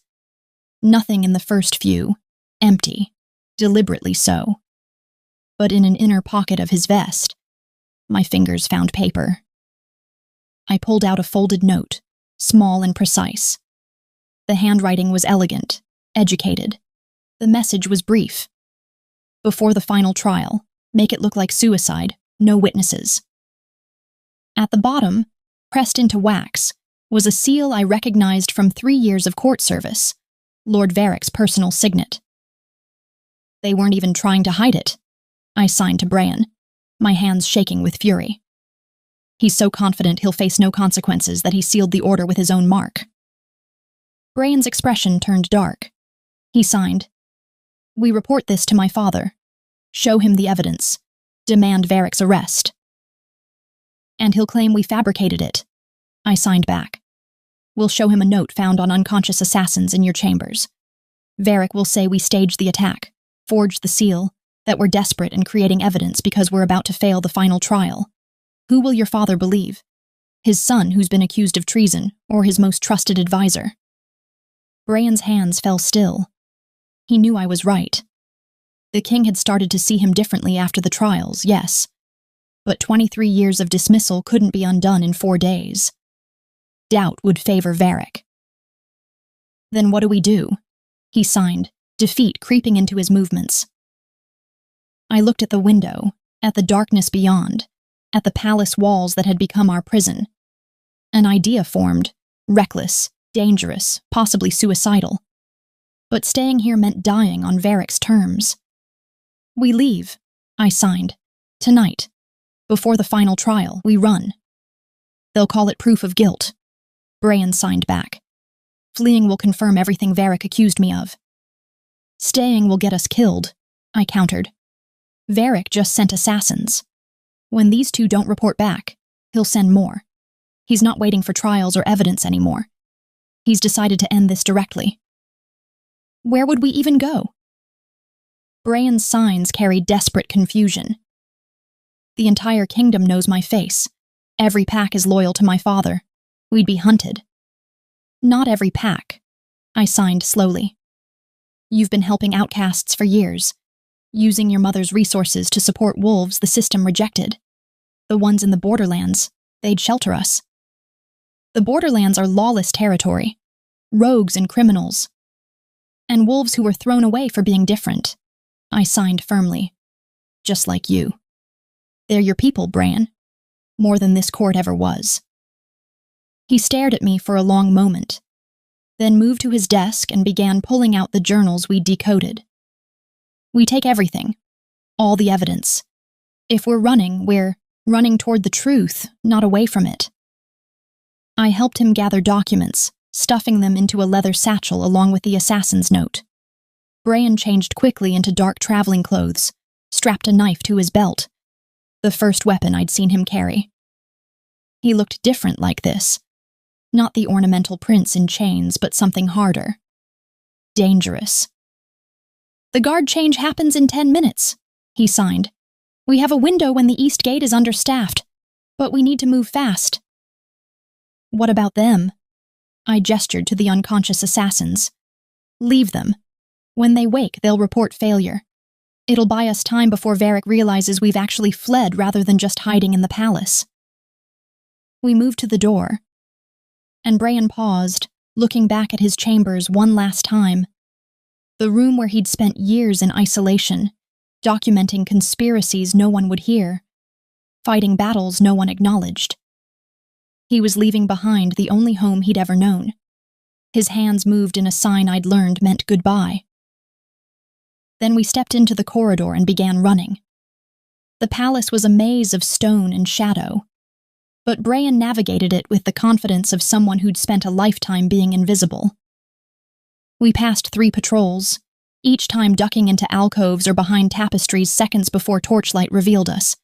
Nothing in the first few, empty, deliberately so. But in an inner pocket of his vest, my fingers found paper. I pulled out a folded note, small and precise. The handwriting was elegant, educated. The message was brief. "Before the final trial, make it look like suicide, no witnesses." At the bottom, pressed into wax, was a seal I recognized from 3 years of court service, Lord Varric's personal signet. They weren't even trying to hide it. I signed to Bran, my hands shaking with fury. He's so confident he'll face no consequences that he sealed the order with his own mark. Bran's expression turned dark. He signed, "We report this to my father. Show him the evidence. Demand Varric's arrest." "And he'll claim we fabricated it," I signed back. "We'll show him a note found on unconscious assassins in your chambers. Varric will say we staged the attack, forged the seal, that we're desperate and creating evidence because we're about to fail the final trial. Who will your father believe? His son, who's been accused of treason, or his most trusted advisor?" Bran's hands fell still. He knew I was right. The king had started to see him differently after the trials, yes. But 23 years of dismissal couldn't be undone in 4 days. Doubt would favor Varric. "Then what do we do?" He signed, defeat creeping into his movements. I looked at the window, at the darkness beyond, at the palace walls that had become our prison. An idea formed, reckless, dangerous, possibly suicidal. But staying here meant dying on Varric's terms. "We leave," I signed. "Tonight. Before the final trial, we run. They'll call it proof of guilt." Bran signed back. "Fleeing will confirm everything Varric accused me of." "Staying will get us killed," I countered. "Varric just sent assassins. When these two don't report back, he'll send more. He's not waiting for trials or evidence anymore. He's decided to end this directly." "Where would we even go?" Bran's signs carried desperate confusion. "The entire kingdom knows my face. Every pack is loyal to my father. We'd be hunted." "Not every pack," I signed slowly. "You've been helping outcasts for years, using your mother's resources to support wolves the system rejected. The ones in the borderlands, they'd shelter us. The borderlands are lawless territory, rogues and criminals. And wolves who were thrown away for being different," I signed firmly. "Just like you. They're your people, Bran. More than this court ever was." He stared at me for a long moment, then moved to his desk and began pulling out the journals we'd decoded. We take everything, all the evidence. If we're running toward the truth, not away from it. I helped him gather documents, stuffing them into a leather satchel along with the assassin's note. Brian changed quickly into dark traveling clothes, strapped a knife to his belt, the first weapon I'd seen him carry. He looked different like this. Not the ornamental prince in chains, but something harder. Dangerous. "The guard change happens in 10 minutes, he signed. "We have a window when the east gate is understaffed, but we need to move fast." "What about them?" I gestured to the unconscious assassins. "Leave them. When they wake, they'll report failure. It'll buy us time before Varric realizes we've actually fled rather than just hiding in the palace." We moved to the door, and Brian paused, looking back at his chambers one last time. The room where he'd spent years in isolation, documenting conspiracies no one would hear, fighting battles no one acknowledged. He was leaving behind the only home he'd ever known. His hands moved in a sign I'd learned meant goodbye. Then we stepped into the corridor and began running. The palace was a maze of stone and shadow, but Brian navigated it with the confidence of someone who'd spent a lifetime being invisible. We passed 3 patrols, each time ducking into alcoves or behind tapestries seconds before torchlight revealed us.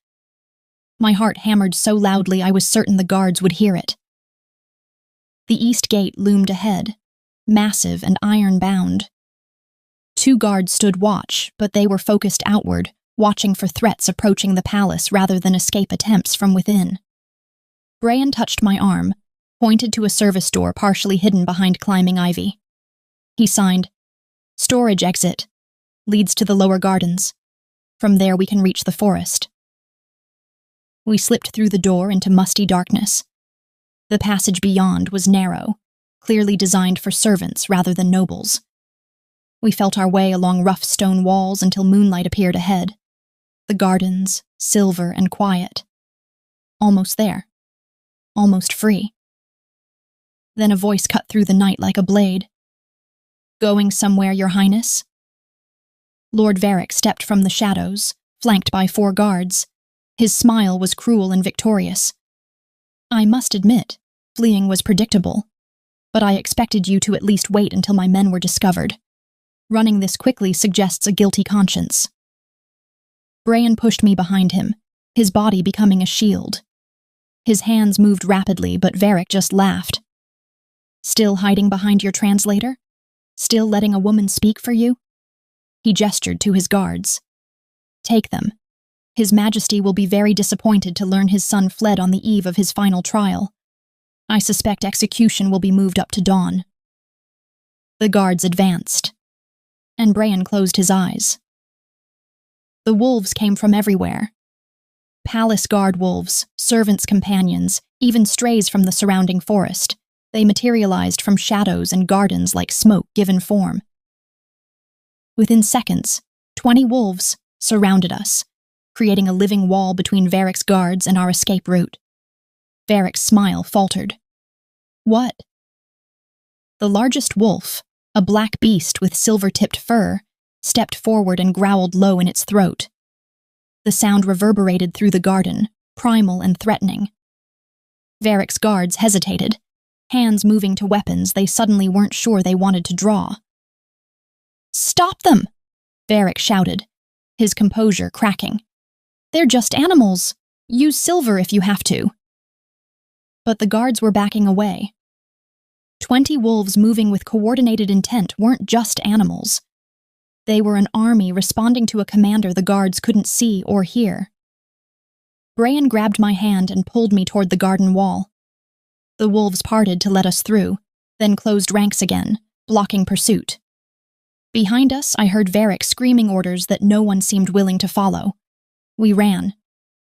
My heart hammered so loudly I was certain the guards would hear it. The east gate loomed ahead, massive and iron-bound. 2 guards stood watch, but they were focused outward, watching for threats approaching the palace rather than escape attempts from within. Brian touched my arm, pointed to a service door partially hidden behind climbing ivy. He signed, "Storage exit. Leads to the lower gardens. From there we can reach the forest." We slipped through the door into musty darkness. The passage beyond was narrow, clearly designed for servants rather than nobles. We felt our way along rough stone walls until moonlight appeared ahead. The gardens, silver and quiet. Almost there. Almost free. Then a voice cut through the night like a blade. "Going somewhere, Your Highness?" Lord Varric stepped from the shadows, flanked by 4 guards. His smile was cruel and victorious. "I must admit, fleeing was predictable, but I expected you to at least wait until my men were discovered. Running this quickly suggests a guilty conscience." Brian pushed me behind him, his body becoming a shield. His hands moved rapidly, but Varric just laughed. "Still hiding behind your translator? Still letting a woman speak for you?" He gestured to his guards. "Take them. His Majesty will be very disappointed to learn his son fled on the eve of his final trial. I suspect execution will be moved up to dawn." The guards advanced, and Brian closed his eyes. The wolves came from everywhere. Palace guard wolves, servants' companions, even strays from the surrounding forest. They materialized from shadows and gardens like smoke given form. Within seconds, 20 wolves surrounded us, creating a living wall between Varric's guards and our escape route. Varric's smile faltered. "What?" The largest wolf, a black beast with silver-tipped fur, stepped forward and growled low in its throat. The sound reverberated through the garden, primal and threatening. Varric's guards hesitated, hands moving to weapons they suddenly weren't sure they wanted to draw. "Stop them!" Varric shouted, his composure cracking. "They're just animals. Use silver if you have to." But the guards were backing away. 20 wolves moving with coordinated intent weren't just animals. They were an army responding to a commander the guards couldn't see or hear. Brian grabbed my hand and pulled me toward the garden wall. The wolves parted to let us through, then closed ranks again, blocking pursuit. Behind us, I heard Varric screaming orders that no one seemed willing to follow. We ran,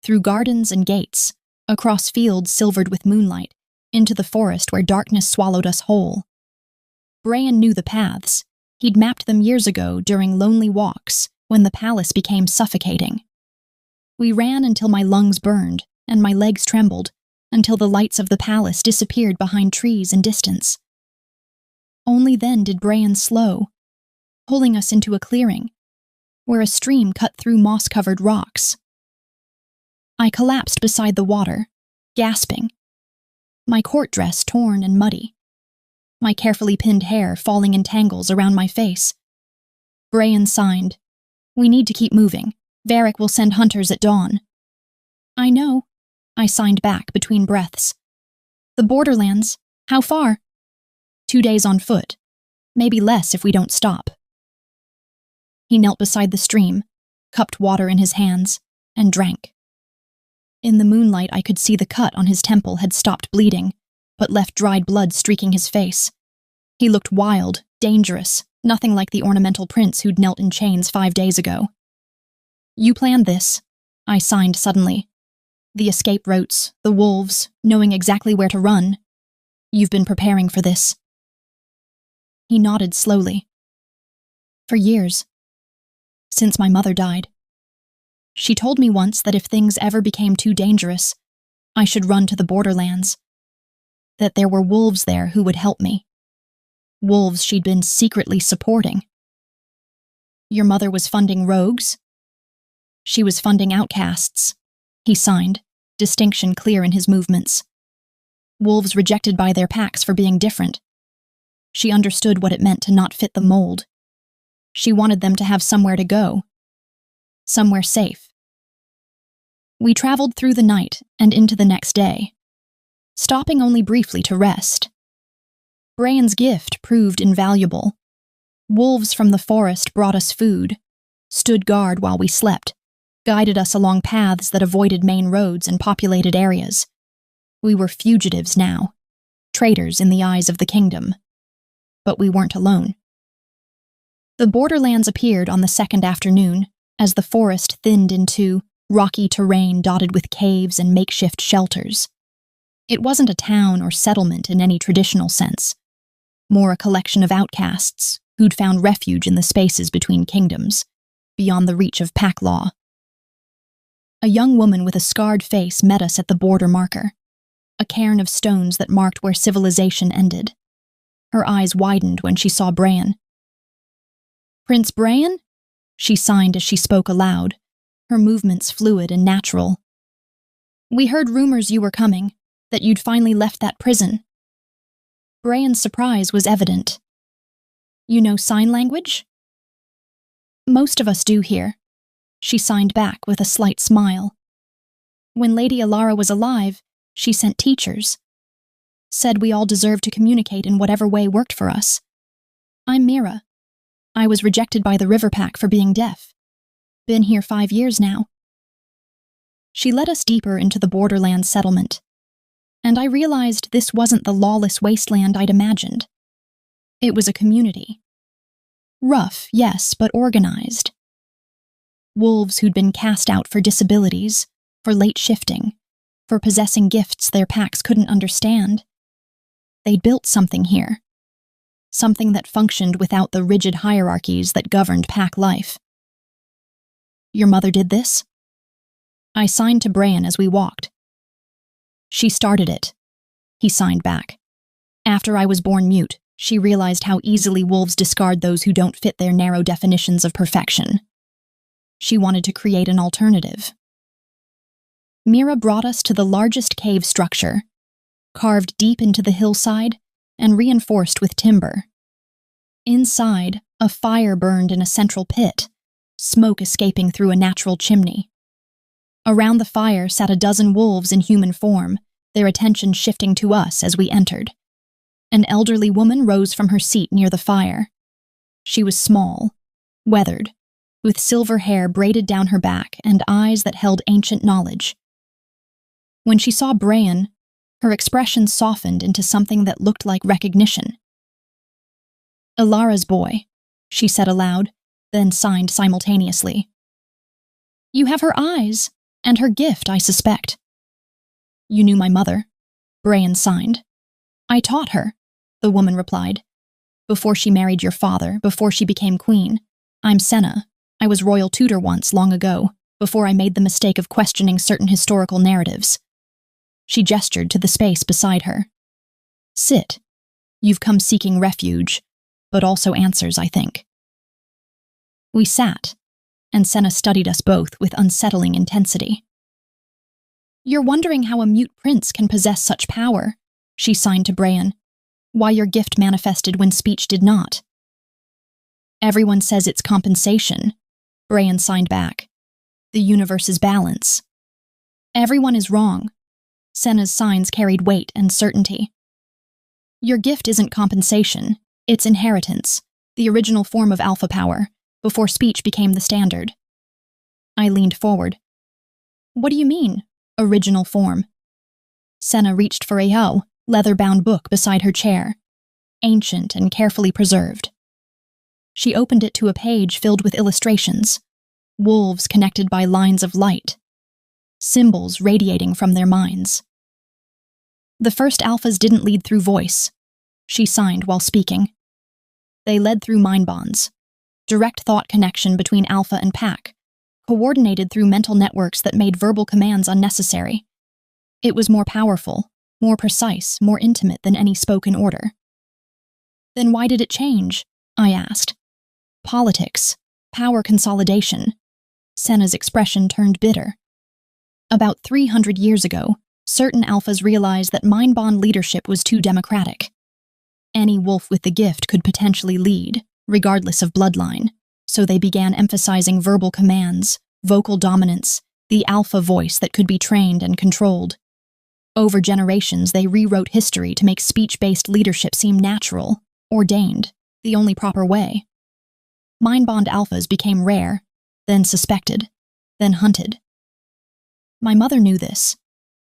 through gardens and gates, across fields silvered with moonlight, into the forest where darkness swallowed us whole. Brian knew the paths. He'd mapped them years ago during lonely walks, when the palace became suffocating. We ran until my lungs burned and my legs trembled, until the lights of the palace disappeared behind trees and distance. Only then did Brian slow, pulling us into a clearing, where a stream cut through moss-covered rocks. I collapsed beside the water, gasping, my court dress torn and muddy, my carefully pinned hair falling in tangles around my face. Brian signed, "We need to keep moving. Varric will send hunters at dawn." "I know," I signed back between breaths. "The borderlands, how far?" 2 days on foot, maybe less if we don't stop." He knelt beside the stream, cupped water in his hands, and drank. In the moonlight, I could see the cut on his temple had stopped bleeding, but left dried blood streaking his face. He looked wild, dangerous, nothing like the ornamental prince who'd knelt in chains 5 days ago. "You planned this," I signed suddenly. "The escape routes, the wolves, knowing exactly where to run. You've been preparing for this." He nodded slowly. "For years. Since my mother died. She told me once that if things ever became too dangerous, I should run to the borderlands. That there were wolves there who would help me. Wolves she'd been secretly supporting." "Your mother was funding rogues?" "She was funding outcasts," he signed, distinction clear in his movements. "Wolves rejected by their packs for being different. She understood what it meant to not fit the mold. She wanted them to have somewhere to go. Somewhere safe." We traveled through the night and into the next day, stopping only briefly to rest. Brian's gift proved invaluable. Wolves from the forest brought us food, stood guard while we slept, guided us along paths that avoided main roads and populated areas. We were fugitives now, traitors in the eyes of the kingdom. But we weren't alone. The borderlands appeared on the second afternoon, as the forest thinned into rocky terrain dotted with caves and makeshift shelters. It wasn't a town or settlement in any traditional sense, more a collection of outcasts who'd found refuge in the spaces between kingdoms, beyond the reach of pack law. A young woman with a scarred face met us at the border marker, a cairn of stones that marked where civilization ended. Her eyes widened when she saw Bran. "Prince Bran?" she signed as she spoke aloud, her movements fluid and natural. "We heard rumors you were coming, that you'd finally left that prison." Bran's surprise was evident. "You know sign language?" "Most of us do here," she signed back with a slight smile. "When Lady Alara was alive, she sent teachers. Said we all deserved to communicate in whatever way worked for us. I'm Mira. I was rejected by the River Pack for being deaf. Been here 5 years now." She led us deeper into the borderland settlement, and I realized this wasn't the lawless wasteland I'd imagined. It was a community. Rough, yes, but organized. Wolves who'd been cast out for disabilities, for late shifting, for possessing gifts their packs couldn't understand. They'd built something here. Something that functioned without the rigid hierarchies that governed pack life. "Your mother did this?" I signed to Bran as we walked. "She started it," he signed back. "After I was born mute, she realized how easily wolves discard those who don't fit their narrow definitions of perfection. She wanted to create an alternative." Mira brought us to the largest cave structure, carved deep into the hillside and reinforced with timber. Inside, a fire burned in a central pit, smoke escaping through a natural chimney. Around the fire sat a dozen wolves in human form, their attention shifting to us as we entered. An elderly woman rose from her seat near the fire. She was small, weathered, with silver hair braided down her back and eyes that held ancient knowledge. When she saw Bran, her expression softened into something that looked like recognition. "Alara's boy," she said aloud, then signed simultaneously. "You have her eyes, and her gift, I suspect." "You knew my mother," Bran signed. "I taught her," the woman replied. "Before she married your father, before she became queen. I'm Senna. I was royal tutor once, long ago, before I made the mistake of questioning certain historical narratives." She gestured to the space beside her. Sit. You've come seeking refuge, but also answers, I think. We sat, and Senna studied us both with unsettling intensity. You're wondering how a mute prince can possess such power, she signed to Brian. Why your gift manifested when speech did not. Everyone says it's compensation, Brian signed back. The universe's balance. Everyone is wrong. Senna's signs carried weight and certainty. Your gift isn't compensation, it's inheritance, the original form of alpha power, before speech became the standard. I leaned forward. What do you mean, original form? Senna reached for a leather-bound book beside her chair, ancient and carefully preserved. She opened it to a page filled with illustrations, wolves connected by lines of light, symbols radiating from their minds. The first alphas didn't lead through voice, she signed while speaking. They led through mind bonds, direct thought connection between alpha and pack, coordinated through mental networks that made verbal commands unnecessary. It was more powerful, more precise, more intimate than any spoken order. Then why did it change? I asked. Politics, power consolidation. Senna's expression turned bitter. About 300 years ago, certain alphas realized that mind bond leadership was too democratic. Any wolf with the gift could potentially lead, regardless of bloodline, so they began emphasizing verbal commands, vocal dominance, the alpha voice that could be trained and controlled. Over generations, they rewrote history to make speech-based leadership seem natural, ordained, the only proper way. Mind bond alphas became rare, then suspected, then hunted. My mother knew this.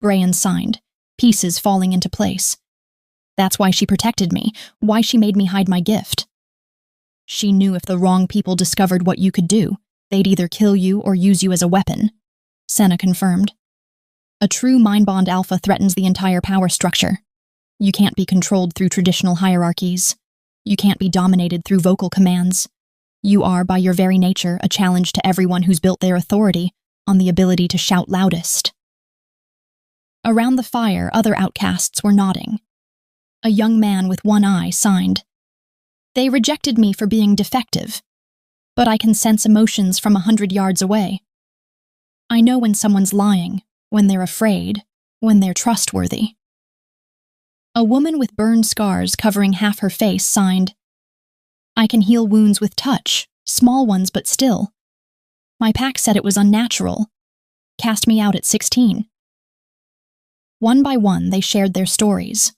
Brian signed, pieces falling into place. That's why she protected me, why she made me hide my gift. She knew if the wrong people discovered what you could do, they'd either kill you or use you as a weapon, Senna confirmed. A true mind bond alpha threatens the entire power structure. You can't be controlled through traditional hierarchies. You can't be dominated through vocal commands. You are, by your very nature, a challenge to everyone who's built their authority on the ability to shout loudest. Around the fire, other outcasts were nodding. A young man with one eye signed. They rejected me for being defective, but I can sense emotions from 100 yards away. I know when someone's lying, when they're afraid, when they're trustworthy. A woman with burned scars covering half her face signed. I can heal wounds with touch, small ones but still. My pack said it was unnatural. Cast me out at 16. One by one, they shared their stories.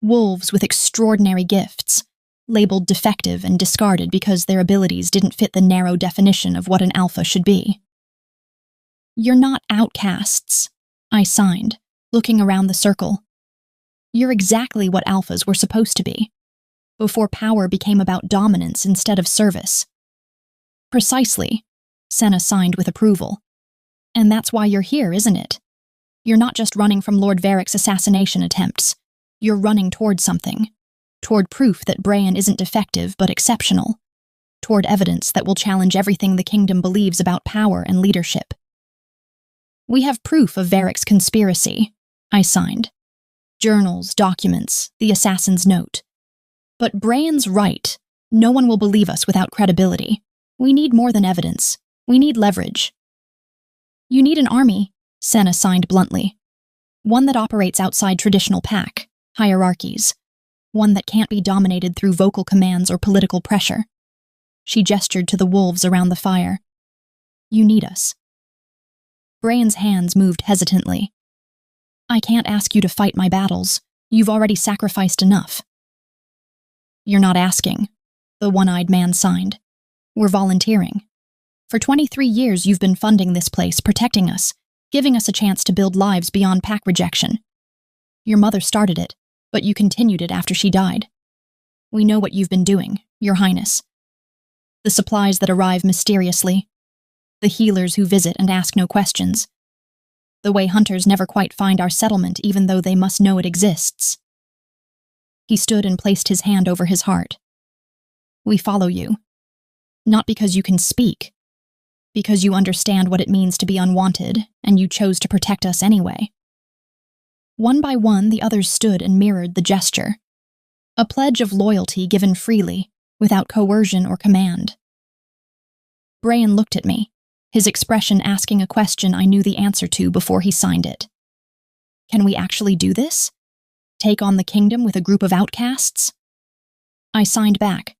Wolves with extraordinary gifts, labeled defective and discarded because their abilities didn't fit the narrow definition of what an alpha should be. You're not outcasts, I signed, looking around the circle. You're exactly what alphas were supposed to be, before power became about dominance instead of service. Precisely, Senna signed with approval. And that's why you're here, isn't it? You're not just running from Lord Varric's assassination attempts. You're running toward something. Toward proof that Brian isn't defective but exceptional. Toward evidence that will challenge everything the kingdom believes about power and leadership. We have proof of Varric's conspiracy, I signed. Journals, documents, the assassin's note. But Brian's right. No one will believe us without credibility. We need more than evidence. We need leverage. You need an army, Senna signed bluntly. One that operates outside traditional pack, hierarchies. One that can't be dominated through vocal commands or political pressure. She gestured to the wolves around the fire. You need us. Brian's hands moved hesitantly. I can't ask you to fight my battles. You've already sacrificed enough. You're not asking, the one-eyed man signed. We're volunteering. For 23 years you've been funding this place, protecting us, giving us a chance to build lives beyond pack rejection. Your mother started it, but you continued it after she died. We know what you've been doing, Your Highness. The supplies that arrive mysteriously. The healers who visit and ask no questions. The way hunters never quite find our settlement even though they must know it exists. He stood and placed his hand over his heart. We follow you. Not because you can speak. Because you understand what it means to be unwanted, and you chose to protect us anyway. One by one, the others stood and mirrored the gesture. A pledge of loyalty given freely, without coercion or command. Brayan looked at me, his expression asking a question I knew the answer to before he signed it. Can we actually do this? Take on the kingdom with a group of outcasts? I signed back.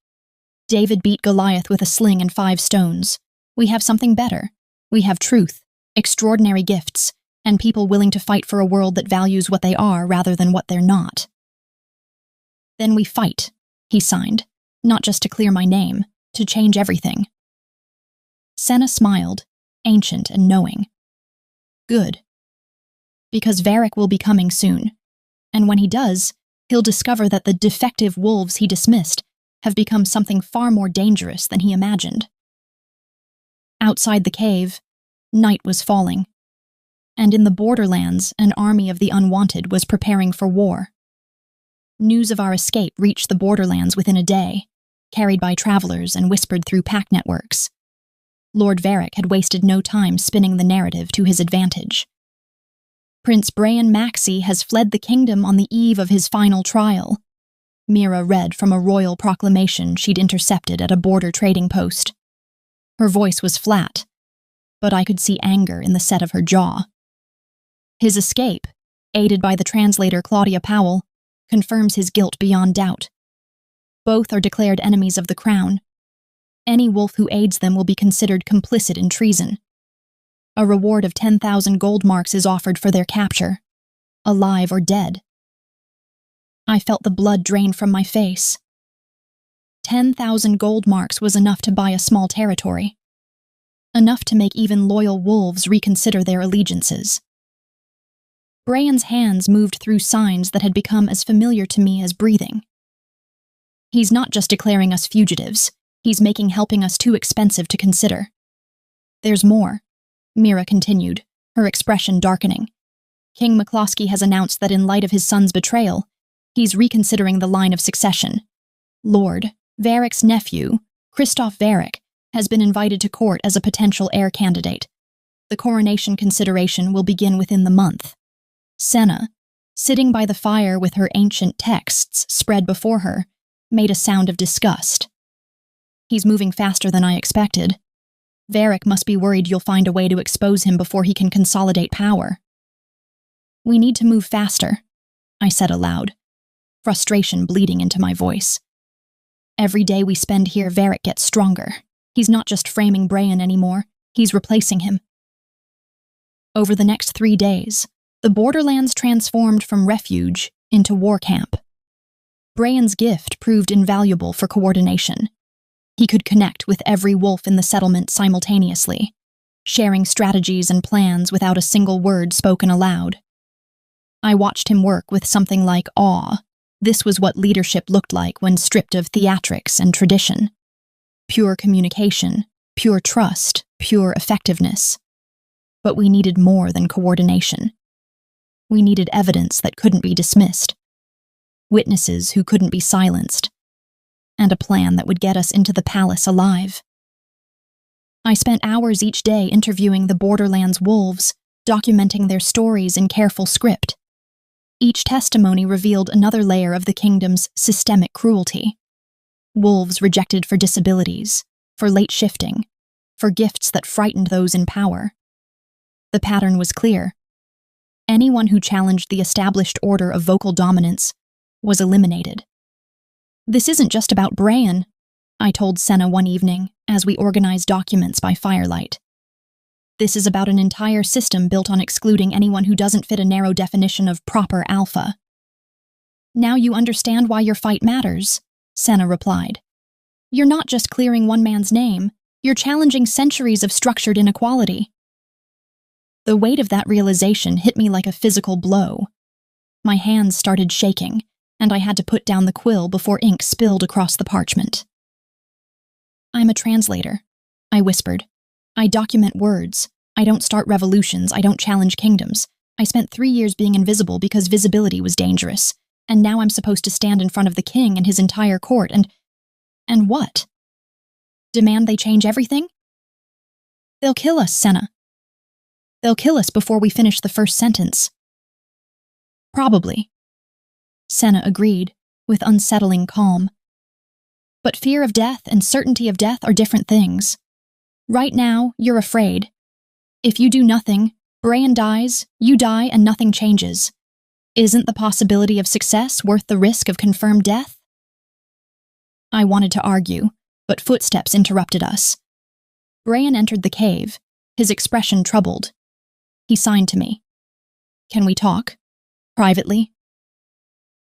David beat Goliath with a sling and 5 stones. We have something better. We have truth, extraordinary gifts, and people willing to fight for a world that values what they are rather than what they're not. Then we fight, he signed, not just to clear my name, to change everything. Senna smiled, ancient and knowing. Good. Because Varric will be coming soon, and when he does, he'll discover that the defective wolves he dismissed have become something far more dangerous than he imagined. Outside the cave, night was falling, and in the borderlands, an army of the unwanted was preparing for war. News of our escape reached the borderlands within a day, carried by travelers and whispered through pack networks. Lord Varric had wasted no time spinning the narrative to his advantage. Prince Brayan Maxi has fled the kingdom on the eve of his final trial, Mira read from a royal proclamation she'd intercepted at a border trading post. Her voice was flat, but I could see anger in the set of her jaw. His escape, aided by the translator Claudia Powell, confirms his guilt beyond doubt. Both are declared enemies of the crown. Any wolf who aids them will be considered complicit in treason. A reward of 10,000 gold marks is offered for their capture, alive or dead. I felt the blood drain from my face. 10,000 gold marks was enough to buy a small territory. Enough to make even loyal wolves reconsider their allegiances. Brayan's hands moved through signs that had become as familiar to me as breathing. He's not just declaring us fugitives, he's making helping us too expensive to consider. There's more, Mira continued, her expression darkening. King McCloskey has announced that in light of his son's betrayal, he's reconsidering the line of succession. Lord Varric's nephew, Christoph Varric, has been invited to court as a potential heir candidate. The coronation consideration will begin within the month. Senna, sitting by the fire with her ancient texts spread before her, made a sound of disgust. He's moving faster than I expected. Varric must be worried you'll find a way to expose him before he can consolidate power. We need to move faster, I said aloud, frustration bleeding into my voice. Every day we spend here, Varric gets stronger. He's not just framing Brayan anymore, he's replacing him. Over the next 3 days, the borderlands transformed from refuge into war camp. Brayan's gift proved invaluable for coordination. He could connect with every wolf in the settlement simultaneously, sharing strategies and plans without a single word spoken aloud. I watched him work with something like awe. This was what leadership looked like when stripped of theatrics and tradition. Pure communication, pure trust, pure effectiveness. But we needed more than coordination. We needed evidence that couldn't be dismissed, witnesses who couldn't be silenced, and a plan that would get us into the palace alive. I spent hours each day interviewing the Borderlands wolves, documenting their stories in careful script. Each testimony revealed another layer of the kingdom's systemic cruelty. Wolves rejected for disabilities, for late shifting, for gifts that frightened those in power. The pattern was clear. Anyone who challenged the established order of vocal dominance was eliminated. This isn't just about Brayan, I told Senna one evening as we organized documents by firelight. This is about an entire system built on excluding anyone who doesn't fit a narrow definition of proper alpha. Now you understand why your fight matters, Senna replied. You're not just clearing one man's name, you're challenging centuries of structured inequality. The weight of that realization hit me like a physical blow. My hands started shaking, and I had to put down the quill before ink spilled across the parchment. I'm a translator, I whispered. I document words. I don't start revolutions. I don't challenge kingdoms. I spent 3 years being invisible because visibility was dangerous, and now I'm supposed to stand in front of the king and his entire court and what? Demand they change everything? They'll kill us, Senna. They'll kill us before we finish the first sentence. Probably. Senna agreed, with unsettling calm. But fear of death and certainty of death are different things. Right now, you're afraid. If you do nothing, Brian dies, you die, and nothing changes. Isn't the possibility of success worth the risk of confirmed death? I wanted to argue, but footsteps interrupted us. Brian entered the cave, his expression troubled. He signed to me. Can we talk? Privately?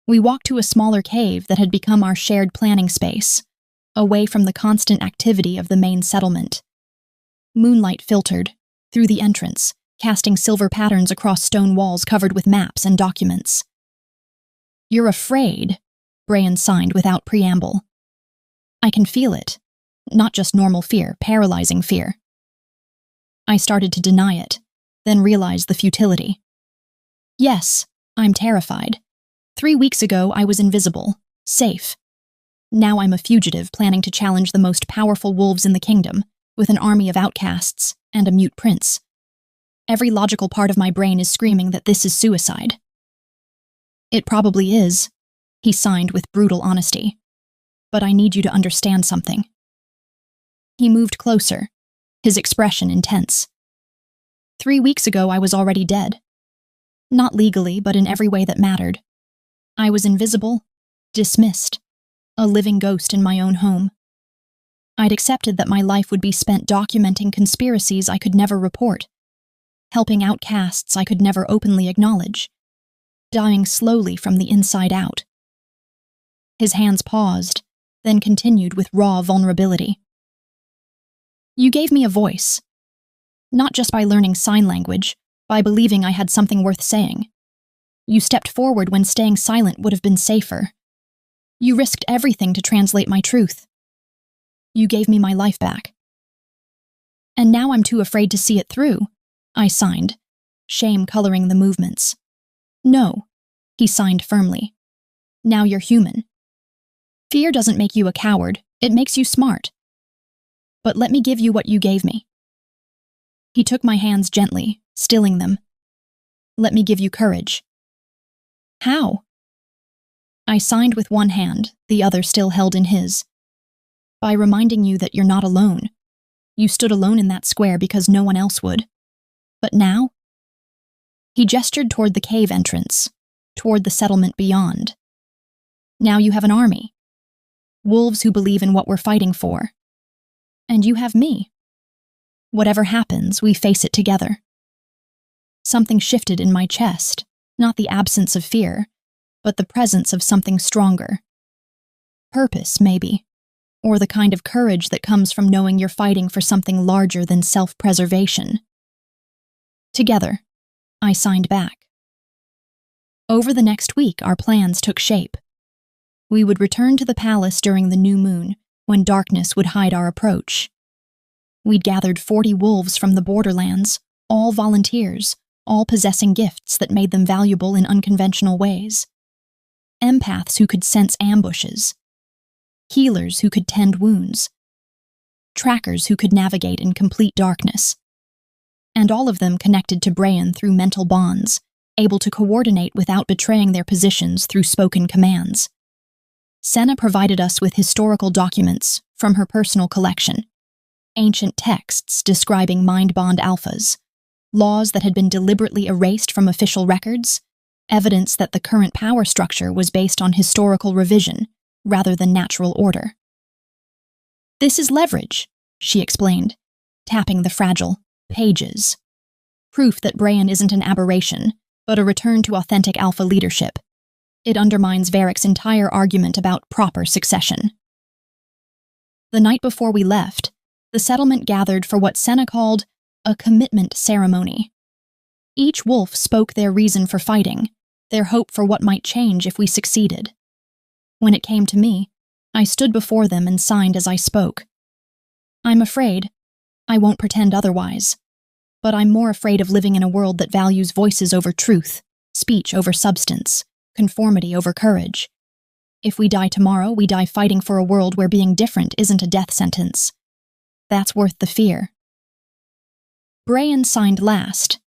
We walked to a smaller cave that had become our shared planning space, away from the constant activity of the main settlement. Moonlight filtered through the entrance, casting silver patterns across stone walls covered with maps and documents. You're afraid, Brian signed without preamble. I can feel it. Not just normal fear, paralyzing fear. I started to deny it, then realized the futility. Yes, I'm terrified. 3 weeks ago, I was invisible, safe. Now I'm a fugitive planning to challenge the most powerful wolves in the kingdom, with an army of outcasts and a mute prince. Every logical part of my brain is screaming that this is suicide. It probably is, he signed with brutal honesty. But I need you to understand something. He moved closer, his expression intense. 3 weeks ago, I was already dead. Not legally, but in every way that mattered. I was invisible, dismissed, a living ghost in my own home. I'd accepted that my life would be spent documenting conspiracies I could never report, helping outcasts I could never openly acknowledge, dying slowly from the inside out. His hands paused, then continued with raw vulnerability. You gave me a voice. Not just by learning sign language, by believing I had something worth saying. You stepped forward when staying silent would have been safer. You risked everything to translate my truth. You gave me my life back. And now I'm too afraid to see it through, I signed, shame coloring the movements. No, he signed firmly. Now you're human. Fear doesn't make you a coward, it makes you smart. But let me give you what you gave me. He took my hands gently, stilling them. Let me give you courage. How? I signed with one hand, the other still held in his. By reminding you that you're not alone. You stood alone in that square because no one else would. But now? He gestured toward the cave entrance, toward the settlement beyond. Now you have an army. Wolves who believe in what we're fighting for. And you have me. Whatever happens, we face it together. Something shifted in my chest, not the absence of fear, but the presence of something stronger. Purpose, maybe, or the kind of courage that comes from knowing you're fighting for something larger than self-preservation. Together, I signed back. Over the next week, our plans took shape. We would return to the palace during the new moon, when darkness would hide our approach. We'd gathered 40 wolves from the borderlands, all volunteers, all possessing gifts that made them valuable in unconventional ways. Empaths who could sense ambushes. Healers who could tend wounds. Trackers who could navigate in complete darkness. And all of them connected to Brian through mental bonds, able to coordinate without betraying their positions through spoken commands. Senna provided us with historical documents from her personal collection, ancient texts describing mind bond alphas, laws that had been deliberately erased from official records, evidence that the current power structure was based on historical revision rather than natural order. This is leverage, she explained, tapping the fragile pages. Proof that Brian isn't an aberration, but a return to authentic alpha leadership. It undermines Varric's entire argument about proper succession. The night before we left, the settlement gathered for what Senna called a commitment ceremony. Each wolf spoke their reason for fighting, their hope for what might change if we succeeded. When it came to me, I stood before them and signed as I spoke. I'm afraid. I won't pretend otherwise. But I'm more afraid of living in a world that values voices over truth, speech over substance, conformity over courage. If we die tomorrow, we die fighting for a world where being different isn't a death sentence. That's worth the fear. Brian signed last.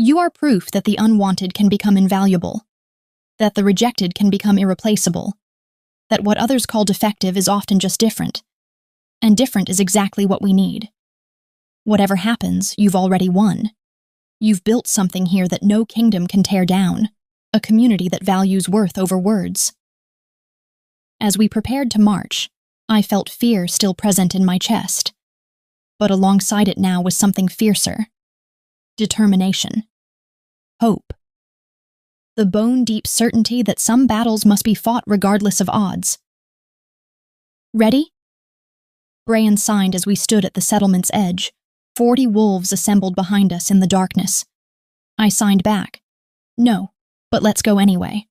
You are proof that the unwanted can become invaluable, that the rejected can become irreplaceable, that what others call defective is often just different, and different is exactly what we need. Whatever happens, you've already won. You've built something here that no kingdom can tear down, a community that values worth over words. As we prepared to march, I felt fear still present in my chest, but alongside it now was something fiercer. Determination. Hope. The bone-deep certainty that some battles must be fought regardless of odds. Ready? Brian signed as we stood at the settlement's edge, 40 wolves assembled behind us in the darkness. I signed back. No, but let's go anyway.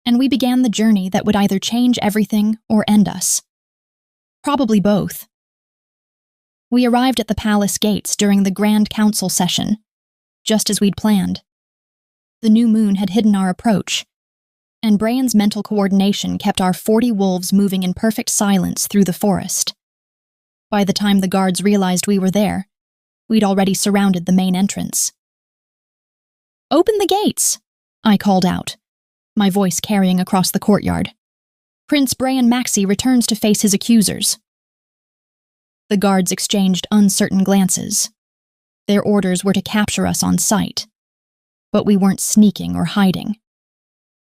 And we began the journey that would either change everything or end us. Probably both. We arrived at the palace gates during the Grand Council session, just as we'd planned. The new moon had hidden our approach, and Brian's mental coordination kept our 40 wolves moving in perfect silence through the forest. By the time the guards realized we were there, we'd already surrounded the main entrance. "Open the gates!" I called out, my voice carrying across the courtyard. "Prince Brian Maxi returns to face his accusers." The guards exchanged uncertain glances. Their orders were to capture us on sight, but we weren't sneaking or hiding.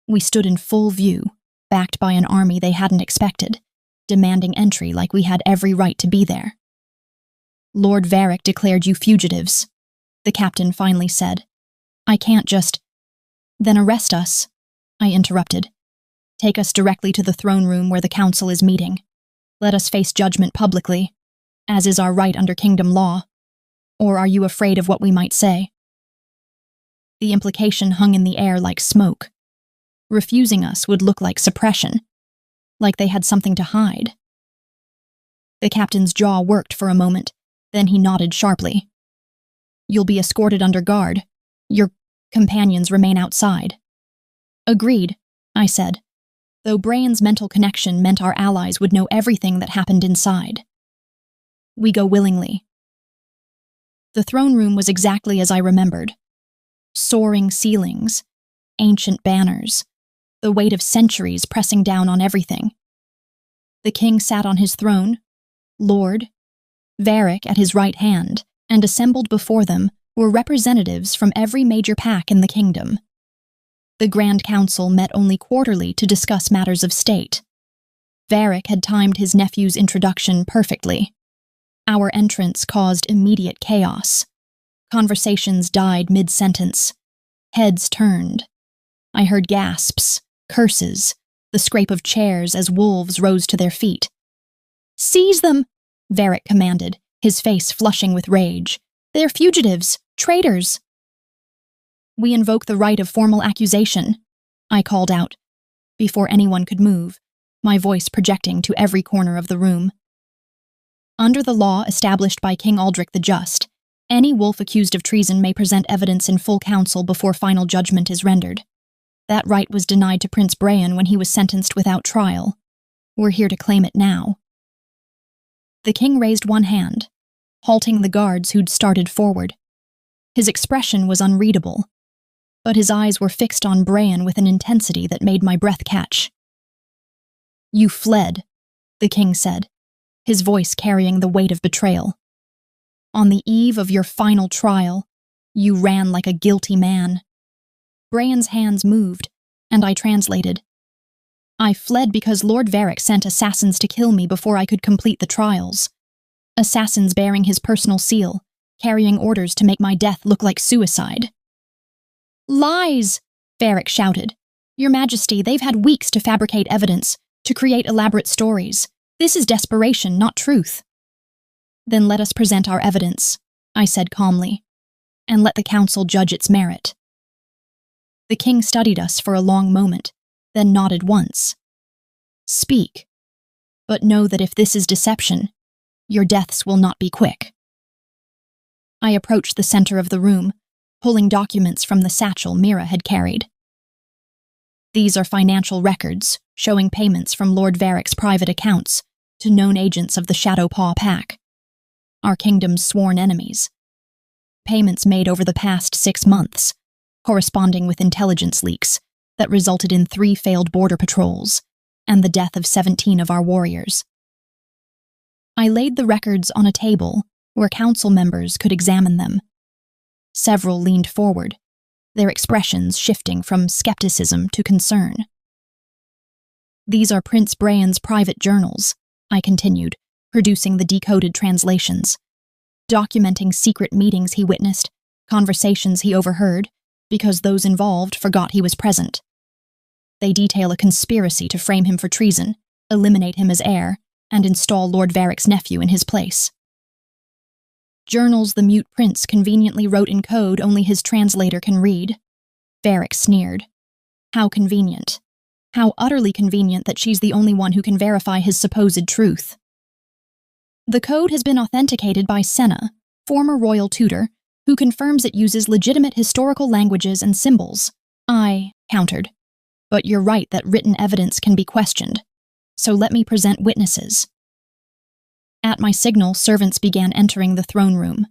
We stood in full view, backed by an army they hadn't expected, demanding entry like we had every right to be there. "Lord Varric declared you fugitives," the captain finally said. "I can't just—" "Then arrest us," I interrupted. "Take us directly to the throne room where the council is meeting. Let us face judgment publicly, as is our right under kingdom law. Or are you afraid of what we might say?" The implication hung in the air like smoke. Refusing us would look like suppression, like they had something to hide. The captain's jaw worked for a moment, then he nodded sharply. "You'll be escorted under guard. Your companions remain outside." "Agreed," I said, though Brian's mental connection meant our allies would know everything that happened inside. "We go willingly." The throne room was exactly as I remembered. Soaring ceilings, ancient banners, the weight of centuries pressing down on everything. The king sat on his throne, Lord Varric at his right hand, and assembled before them were representatives from every major pack in the kingdom. The Grand Council met only quarterly to discuss matters of state. Varric had timed his nephew's introduction perfectly. Our entrance caused immediate chaos. Conversations died mid-sentence. Heads turned. I heard gasps, curses, the scrape of chairs as wolves rose to their feet. "Seize them!" Varric commanded, his face flushing with rage. "They're fugitives, traitors!" "We invoke the right of formal accusation," I called out, before anyone could move, my voice projecting to every corner of the room. Under the law established by King Aldrich the Just, any wolf accused of treason may present evidence in full council before final judgment is rendered. That right was denied to Prince Brian when he was sentenced without trial. We're here to claim it now. The king raised one hand, halting the guards who'd started forward. His expression was unreadable, but his eyes were fixed on Brian with an intensity that made my breath catch. "You fled," the king said, his voice carrying the weight of betrayal. "On the eve of your final trial, you ran like a guilty man." Brian's hands moved, and I translated. "I fled because Lord Varric sent assassins to kill me before I could complete the trials. Assassins bearing his personal seal, carrying orders to make my death look like suicide." "Lies!" Varric shouted. "Your Majesty, they've had weeks to fabricate evidence, to create elaborate stories. This is desperation, not truth." "Then let us present our evidence," I said calmly, "and let the council judge its merit." The king studied us for a long moment, then nodded once. "Speak, but know that if this is deception, your deaths will not be quick." I approached the center of the room, pulling documents from the satchel Mira had carried. "These are financial records showing payments from Lord Varric's private accounts to known agents of the Shadow Paw Pack, our kingdom's sworn enemies. payments made over the past 6 months, corresponding with intelligence leaks that resulted in 3 failed border patrols and the death of 17 of our warriors. I laid the records on a table where council members could examine them. Several leaned forward, their expressions shifting from skepticism to concern. "These are Prince Brian's private journals," I continued, producing the decoded translations, documenting secret meetings he witnessed, conversations he overheard, because those involved forgot he was present. They detail a conspiracy to frame him for treason, eliminate him as heir, and install Lord Varric's nephew in his place. Journals the mute prince conveniently wrote in code only his translator can read. Varric sneered. How convenient. How utterly convenient that she's the only one who can verify his supposed truth. The code has been authenticated by Senna, former royal tutor, who confirms it uses legitimate historical languages and symbols. I countered. But you're right that written evidence can be questioned, so let me present witnesses. At my signal, servants began entering the throne room.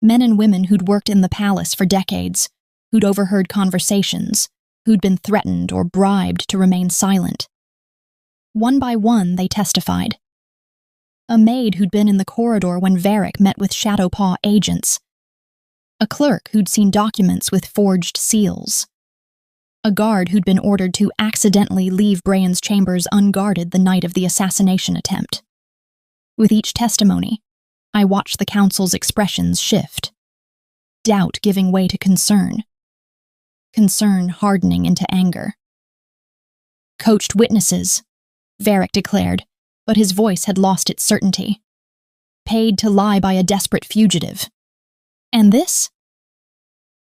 Men and women who'd worked in the palace for decades, who'd overheard conversations, who'd been threatened or bribed to remain silent. One by one, they testified. A maid who'd been in the corridor when Varric met with Shadowpaw agents. A clerk who'd seen documents with forged seals. A guard who'd been ordered to accidentally leave Brian's chambers unguarded the night of the assassination attempt. With each testimony, I watched the council's expressions shift. Doubt giving way to concern. Concern hardening into anger. Coached witnesses, Varric declared, but his voice had lost its certainty. Paid to lie by a desperate fugitive. And this?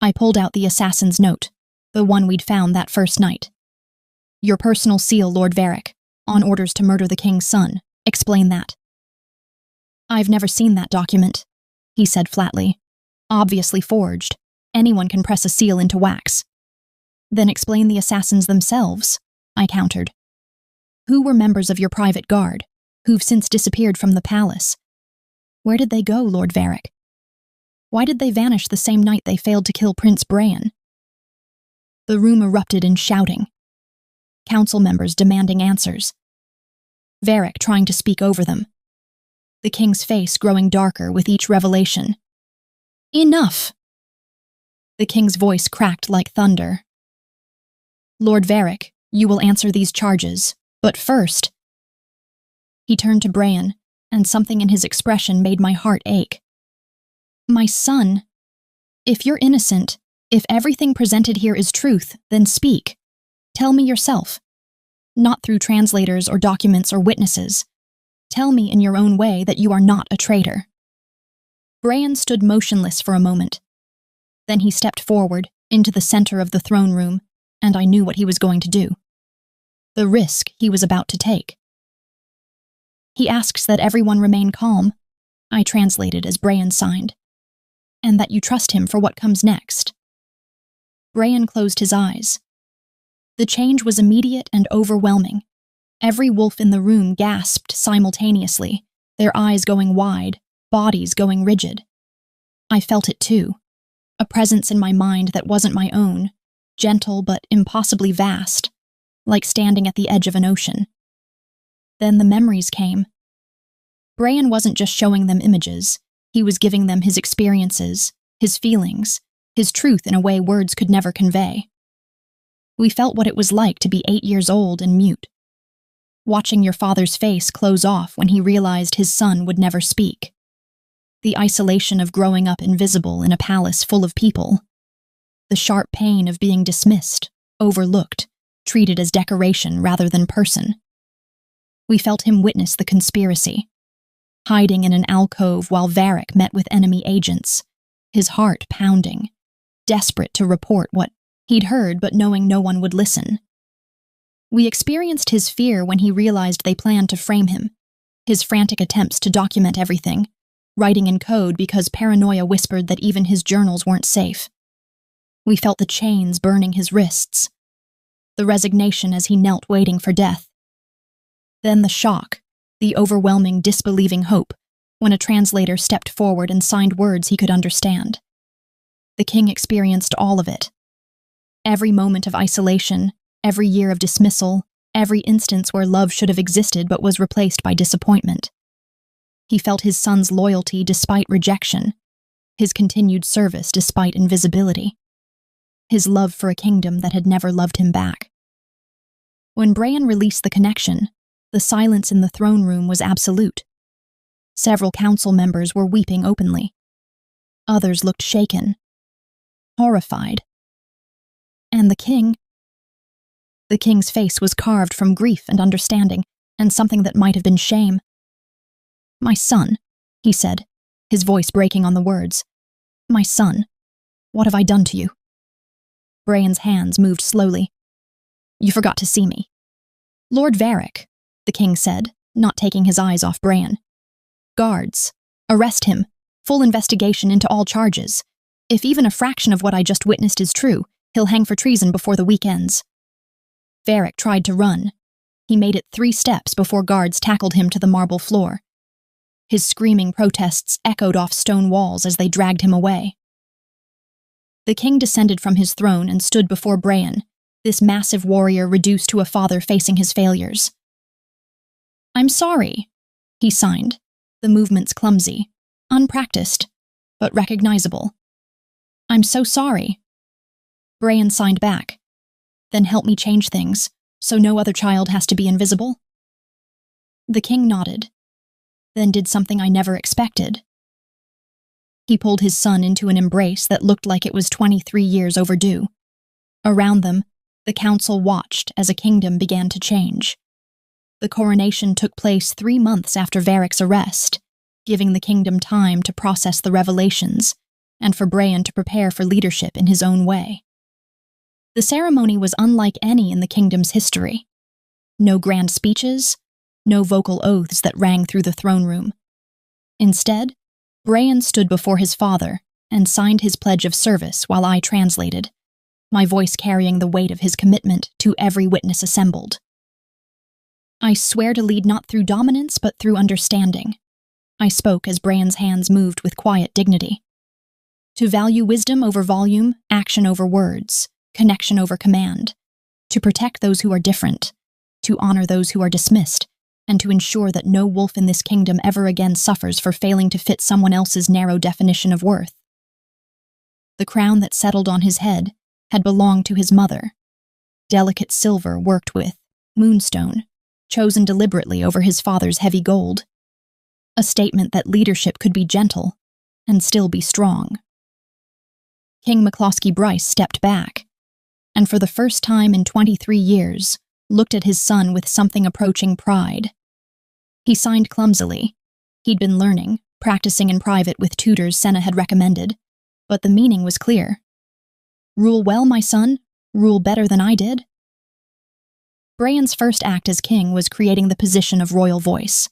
I pulled out the assassin's note, the one we'd found that first night. Your personal seal, Lord Varric, on orders to murder the king's son. Explain that. I've never seen that document, he said flatly. Obviously forged. Anyone can press a seal into wax. Then explain the assassins themselves, I countered. Who were members of your private guard, who've since disappeared from the palace? Where did they go, Lord Varric? Why did they vanish the same night they failed to kill Prince Brian? The room erupted in shouting. Council members demanding answers. Varric trying to speak over them. The king's face growing darker with each revelation. Enough! The king's voice cracked like thunder. Lord Varric, you will answer these charges, but first... He turned to Brian, and something in his expression made my heart ache. My son, if you're innocent, if everything presented here is truth, then speak. Tell me yourself. Not through translators or documents or witnesses. Tell me in your own way that you are not a traitor. Brian stood motionless for a moment. Then he stepped forward, into the center of the throne room, and I knew what he was going to do. The risk he was about to take. He asks that everyone remain calm, I translated as Brian signed, and that you trust him for what comes next. Brian closed his eyes. The change was immediate and overwhelming. Every wolf in the room gasped simultaneously, their eyes going wide, bodies going rigid. I felt it too, a presence in my mind that wasn't my own, gentle but impossibly vast, like standing at the edge of an ocean. Then the memories came. Brian wasn't just showing them images, he was giving them his experiences, his feelings, his truth in a way words could never convey. We felt what it was like to be 8 years old and mute. Watching your father's face close off when he realized his son would never speak. The isolation of growing up invisible in a palace full of people. The sharp pain of being dismissed, overlooked, treated as decoration rather than person. We felt him witness the conspiracy. Hiding in an alcove while Varric met with enemy agents, his heart pounding, desperate to report what he'd heard but knowing no one would listen. We experienced his fear when he realized they planned to frame him, his frantic attempts to document everything, writing in code because paranoia whispered that even his journals weren't safe. We felt the chains burning his wrists, the resignation as he knelt waiting for death. Then the shock, the overwhelming disbelieving hope, when a translator stepped forward and signed words he could understand. The king experienced all of it. Every moment of isolation, every year of dismissal, every instance where love should have existed but was replaced by disappointment. He felt his son's loyalty despite rejection, his continued service despite invisibility, his love for a kingdom that had never loved him back. When Bran released the connection, the silence in the throne room was absolute. Several council members were weeping openly. Others looked shaken, horrified. And the king? The king's face was carved from grief and understanding, and something that might have been shame. "My son," he said, his voice breaking on the words. "My son, what have I done to you?" Bran's hands moved slowly. "You forgot to see me." "Lord Varric," the king said, not taking his eyes off Bran. "Guards, arrest him. Full investigation into all charges. If even a fraction of what I just witnessed is true, he'll hang for treason before the week ends." Varric tried to run. He made it 3 steps before guards tackled him to the marble floor. His screaming protests echoed off stone walls as they dragged him away. The king descended from his throne and stood before Bran, this massive warrior reduced to a father facing his failures. "I'm sorry," he signed, the movements clumsy, unpracticed, but recognizable. "I'm so sorry." Bran signed back. "Then help me change things, so no other child has to be invisible?" The king nodded, then did something I never expected. He pulled his son into an embrace that looked like it was 23 years overdue. Around them, the council watched as a kingdom began to change. The coronation took place 3 months after Varric's arrest, giving the kingdom time to process the revelations and for Bran to prepare for leadership in his own way. The ceremony was unlike any in the kingdom's history. No grand speeches, no vocal oaths that rang through the throne room. Instead, Bran stood before his father and signed his pledge of service while I translated, my voice carrying the weight of his commitment to every witness assembled. "I swear to lead not through dominance but through understanding," I spoke as Bran's hands moved with quiet dignity. "To value wisdom over volume, action over words, connection over command, to protect those who are different, to honor those who are dismissed, and to ensure that no wolf in this kingdom ever again suffers for failing to fit someone else's narrow definition of worth." The crown that settled on his head had belonged to his mother, delicate silver worked with moonstone, chosen deliberately over his father's heavy gold. A statement that leadership could be gentle and still be strong. King McCloskey Bryce stepped back, and for the first time in 23 years, looked at his son with something approaching pride. He signed clumsily. He'd been learning, practicing in private with tutors Senna had recommended, but the meaning was clear. "Rule well, my son. Rule better than I did." Bran's first act as king was creating the position of royal voice.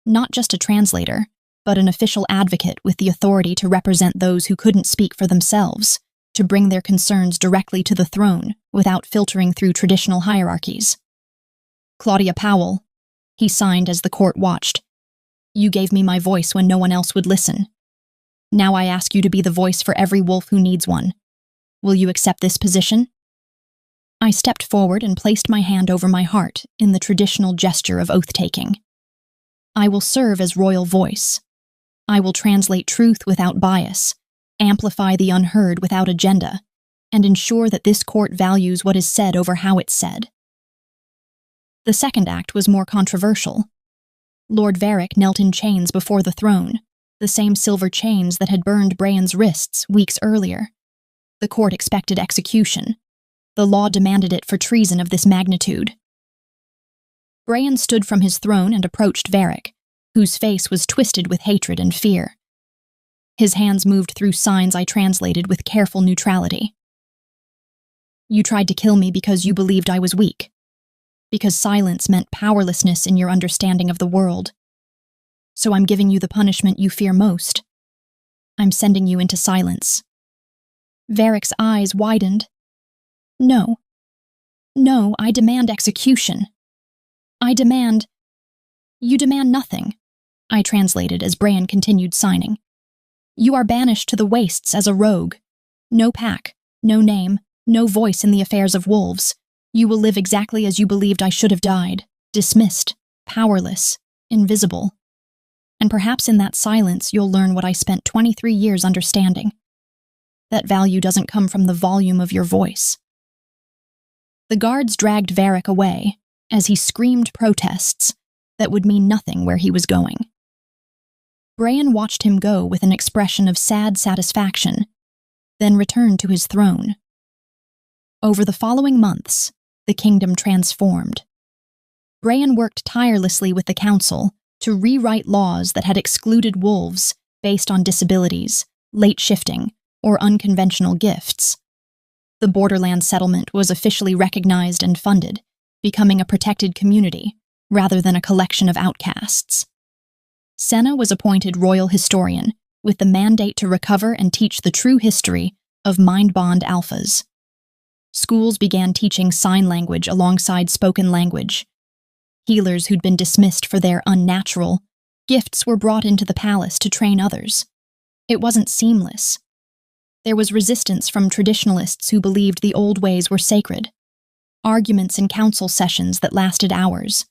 Not just a translator, but an official advocate with the authority to represent those who couldn't speak for themselves, to bring their concerns directly to the throne without filtering through traditional hierarchies. "Claudia Powell," he signed as the court watched. "You gave me my voice when no one else would listen. Now I ask you to be the voice for every wolf who needs one. Will you accept this position?" I stepped forward and placed my hand over my heart in the traditional gesture of oath-taking. "I will serve as royal voice. I will translate truth without bias, amplify the unheard without agenda, and ensure that this court values what is said over how it's said." The second act was more controversial. Lord Varric knelt in chains before the throne, the same silver chains that had burned Bran's wrists weeks earlier. The court expected execution. The law demanded it for treason of this magnitude. Bran stood from his throne and approached Varric, whose face was twisted with hatred and fear. His hands moved through signs I translated with careful neutrality. "You tried to kill me because you believed I was weak, because silence meant powerlessness in your understanding of the world. So I'm giving you the punishment you fear most. I'm sending you into silence." Varric's eyes widened. "No. No, I demand execution. I demand—" "You demand nothing," I translated as Bran continued signing. "You are banished to the wastes as a rogue, No pack, no name, no voice in the affairs of wolves. You will live exactly as you believed I should have died, dismissed, powerless, invisible. And perhaps in that silence you'll learn what I spent 23 years understanding. That value doesn't come from the volume of your voice. The guards dragged Varric away as he screamed protests that would mean nothing where he was going. Bran watched him go with an expression of sad satisfaction, then returned to his throne. Over the following months, the kingdom transformed. Bran worked tirelessly with the council to rewrite laws that had excluded wolves based on disabilities, late shifting, or unconventional gifts. The Borderlands settlement was officially recognized and funded, becoming a protected community rather than a collection of outcasts. Senna was appointed royal historian with the mandate to recover and teach the true history of mind-bond alphas. Schools began teaching sign language alongside spoken language. Healers who'd been dismissed for their unnatural gifts were brought into the palace to train others. It wasn't seamless. There was resistance from traditionalists who believed the old ways were sacred, arguments in council sessions that lasted hours,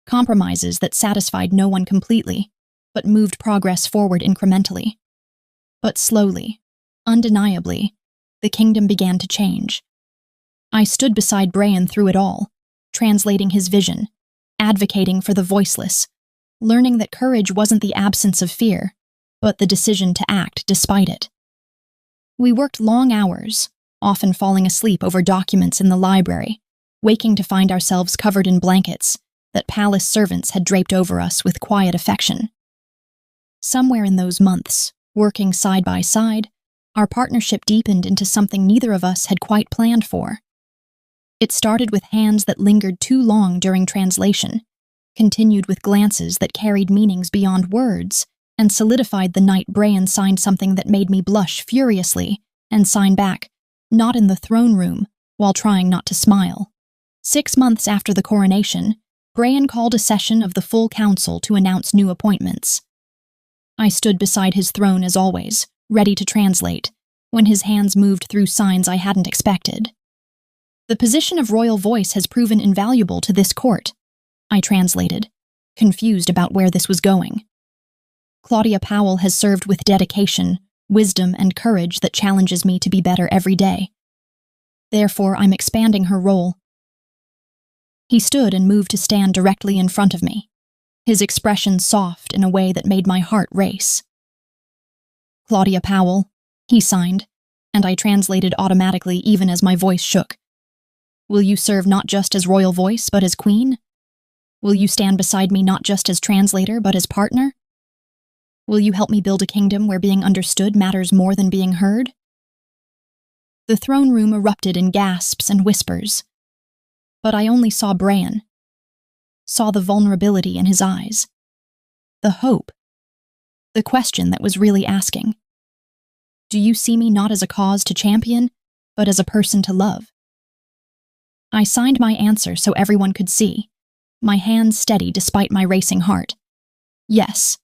compromises that satisfied no one completely, but moved progress forward incrementally. But slowly, undeniably, the kingdom began to change. I stood beside Bran through it all, translating his vision, advocating for the voiceless, learning that courage wasn't the absence of fear, but the decision to act despite it. We worked long hours, often falling asleep over documents in the library, waking to find ourselves covered in blankets that palace servants had draped over us with quiet affection. Somewhere in those months, working side by side, our partnership deepened into something neither of us had quite planned for. It started with hands that lingered too long during translation, continued with glances that carried meanings beyond words, and solidified the night Bran signed something that made me blush furiously and sign back, not in the throne room, while trying not to smile. 6 months after the coronation, Bran called a session of the full council to announce new appointments. I stood beside his throne as always, ready to translate, when his hands moved through signs I hadn't expected. The position of royal voice has proven invaluable to this court, I translated, confused about where this was going. Claudia Powell has served with dedication, wisdom, and courage that challenges me to be better every day. Therefore, I'm expanding her role. He stood and moved to stand directly in front of me, his expression soft in a way that made my heart race. Claudia Powell, he signed, and I translated automatically even as my voice shook. Will you serve not just as royal voice, but as queen? Will you stand beside me not just as translator, but as partner? Will you help me build a kingdom where being understood matters more than being heard? The throne room erupted in gasps and whispers. But I only saw Bran, saw the vulnerability in his eyes, the hope, the question that was really asking. Do you see me not as a cause to champion, but as a person to love? I signed my answer so everyone could see, my hands steady despite my racing heart. Yes,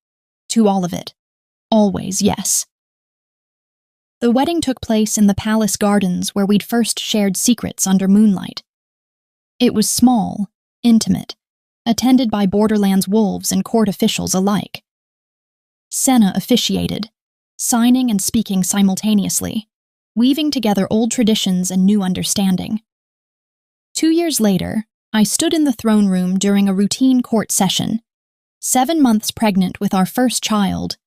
to all of it. Always yes. The wedding took place in the palace gardens where we'd first shared secrets under moonlight. It was small, intimate, attended by Borderlands wolves and court officials alike. Senna officiated, signing and speaking simultaneously, weaving together old traditions and new understanding. 2 years later, I stood in the throne room during a routine court session, 7 months pregnant with our first child,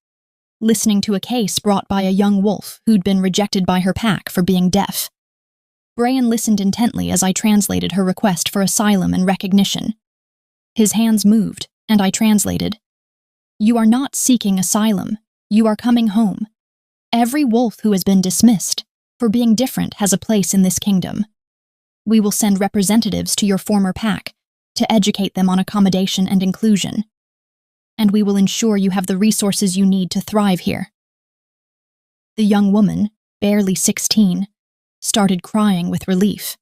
listening to a case brought by a young wolf who'd been rejected by her pack for being deaf. Bran listened intently as I translated her request for asylum and recognition. His hands moved, and I translated. You are not seeking asylum. You are coming home. Every wolf who has been dismissed for being different has a place in this kingdom. We will send representatives to your former pack to educate them on accommodation and inclusion. And we will ensure you have the resources you need to thrive here. The young woman, barely 16, started crying with relief.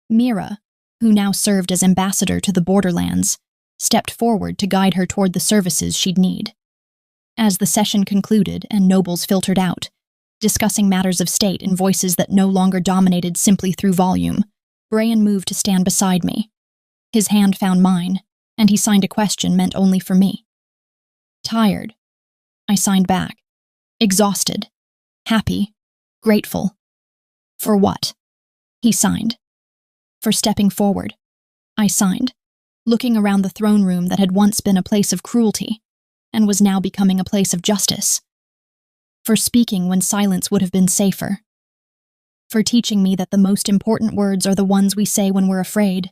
Mira, who now served as ambassador to the Borderlands, stepped forward to guide her toward the services she'd need. As the session concluded and nobles filtered out, discussing matters of state in voices that no longer dominated simply through volume. Brian moved to stand beside me. His hand found mine, and he signed a question meant only for me. Tired. I signed back. Exhausted. Happy. Grateful. For what? He signed. For stepping forward. I signed, looking around the throne room that had once been a place of cruelty and was now becoming a place of justice. For speaking when silence would have been safer. For teaching me that the most important words are the ones we say when we're afraid.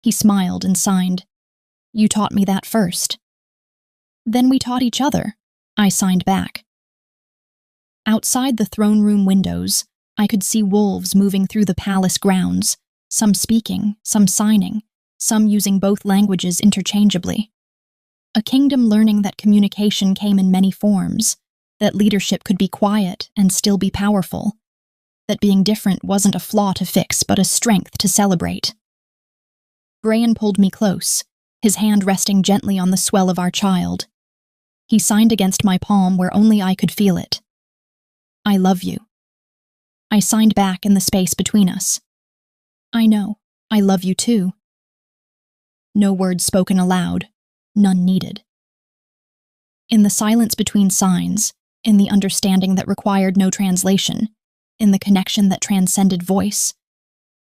He smiled and signed. You taught me that first. Then we taught each other. I signed back. Outside the throne room windows, I could see wolves moving through the palace grounds, some speaking, some signing, some using both languages interchangeably. A kingdom learning that communication came in many forms, that leadership could be quiet and still be powerful, that being different wasn't a flaw to fix but a strength to celebrate. Brian pulled me close, his hand resting gently on the swell of our child. He signed against my palm where only I could feel it. I love you. I signed back in the space between us. I know, I love you too. No words spoken aloud, none needed. In the silence between signs, in the understanding that required no translation, in the connection that transcended voice,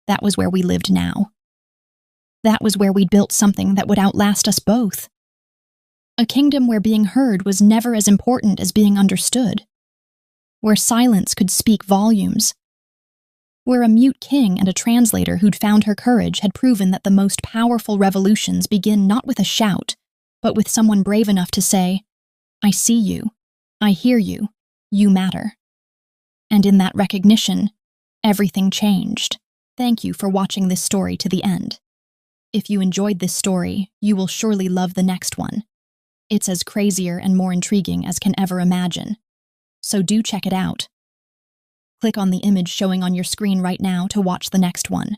that was where we lived now. That was where we'd built something that would outlast us both. A kingdom where being heard was never as important as being understood. Where silence could speak volumes. Where a mute king and a translator who'd found her courage had proven that the most powerful revolutions begin not with a shout, but with someone brave enough to say, I see you, I hear you, you matter. And in that recognition, everything changed. Thank you for watching this story to the end. If you enjoyed this story, you will surely love the next one. It's as crazier and more intriguing as can ever imagine. So do check it out. Click on the image showing on your screen right now to watch the next one.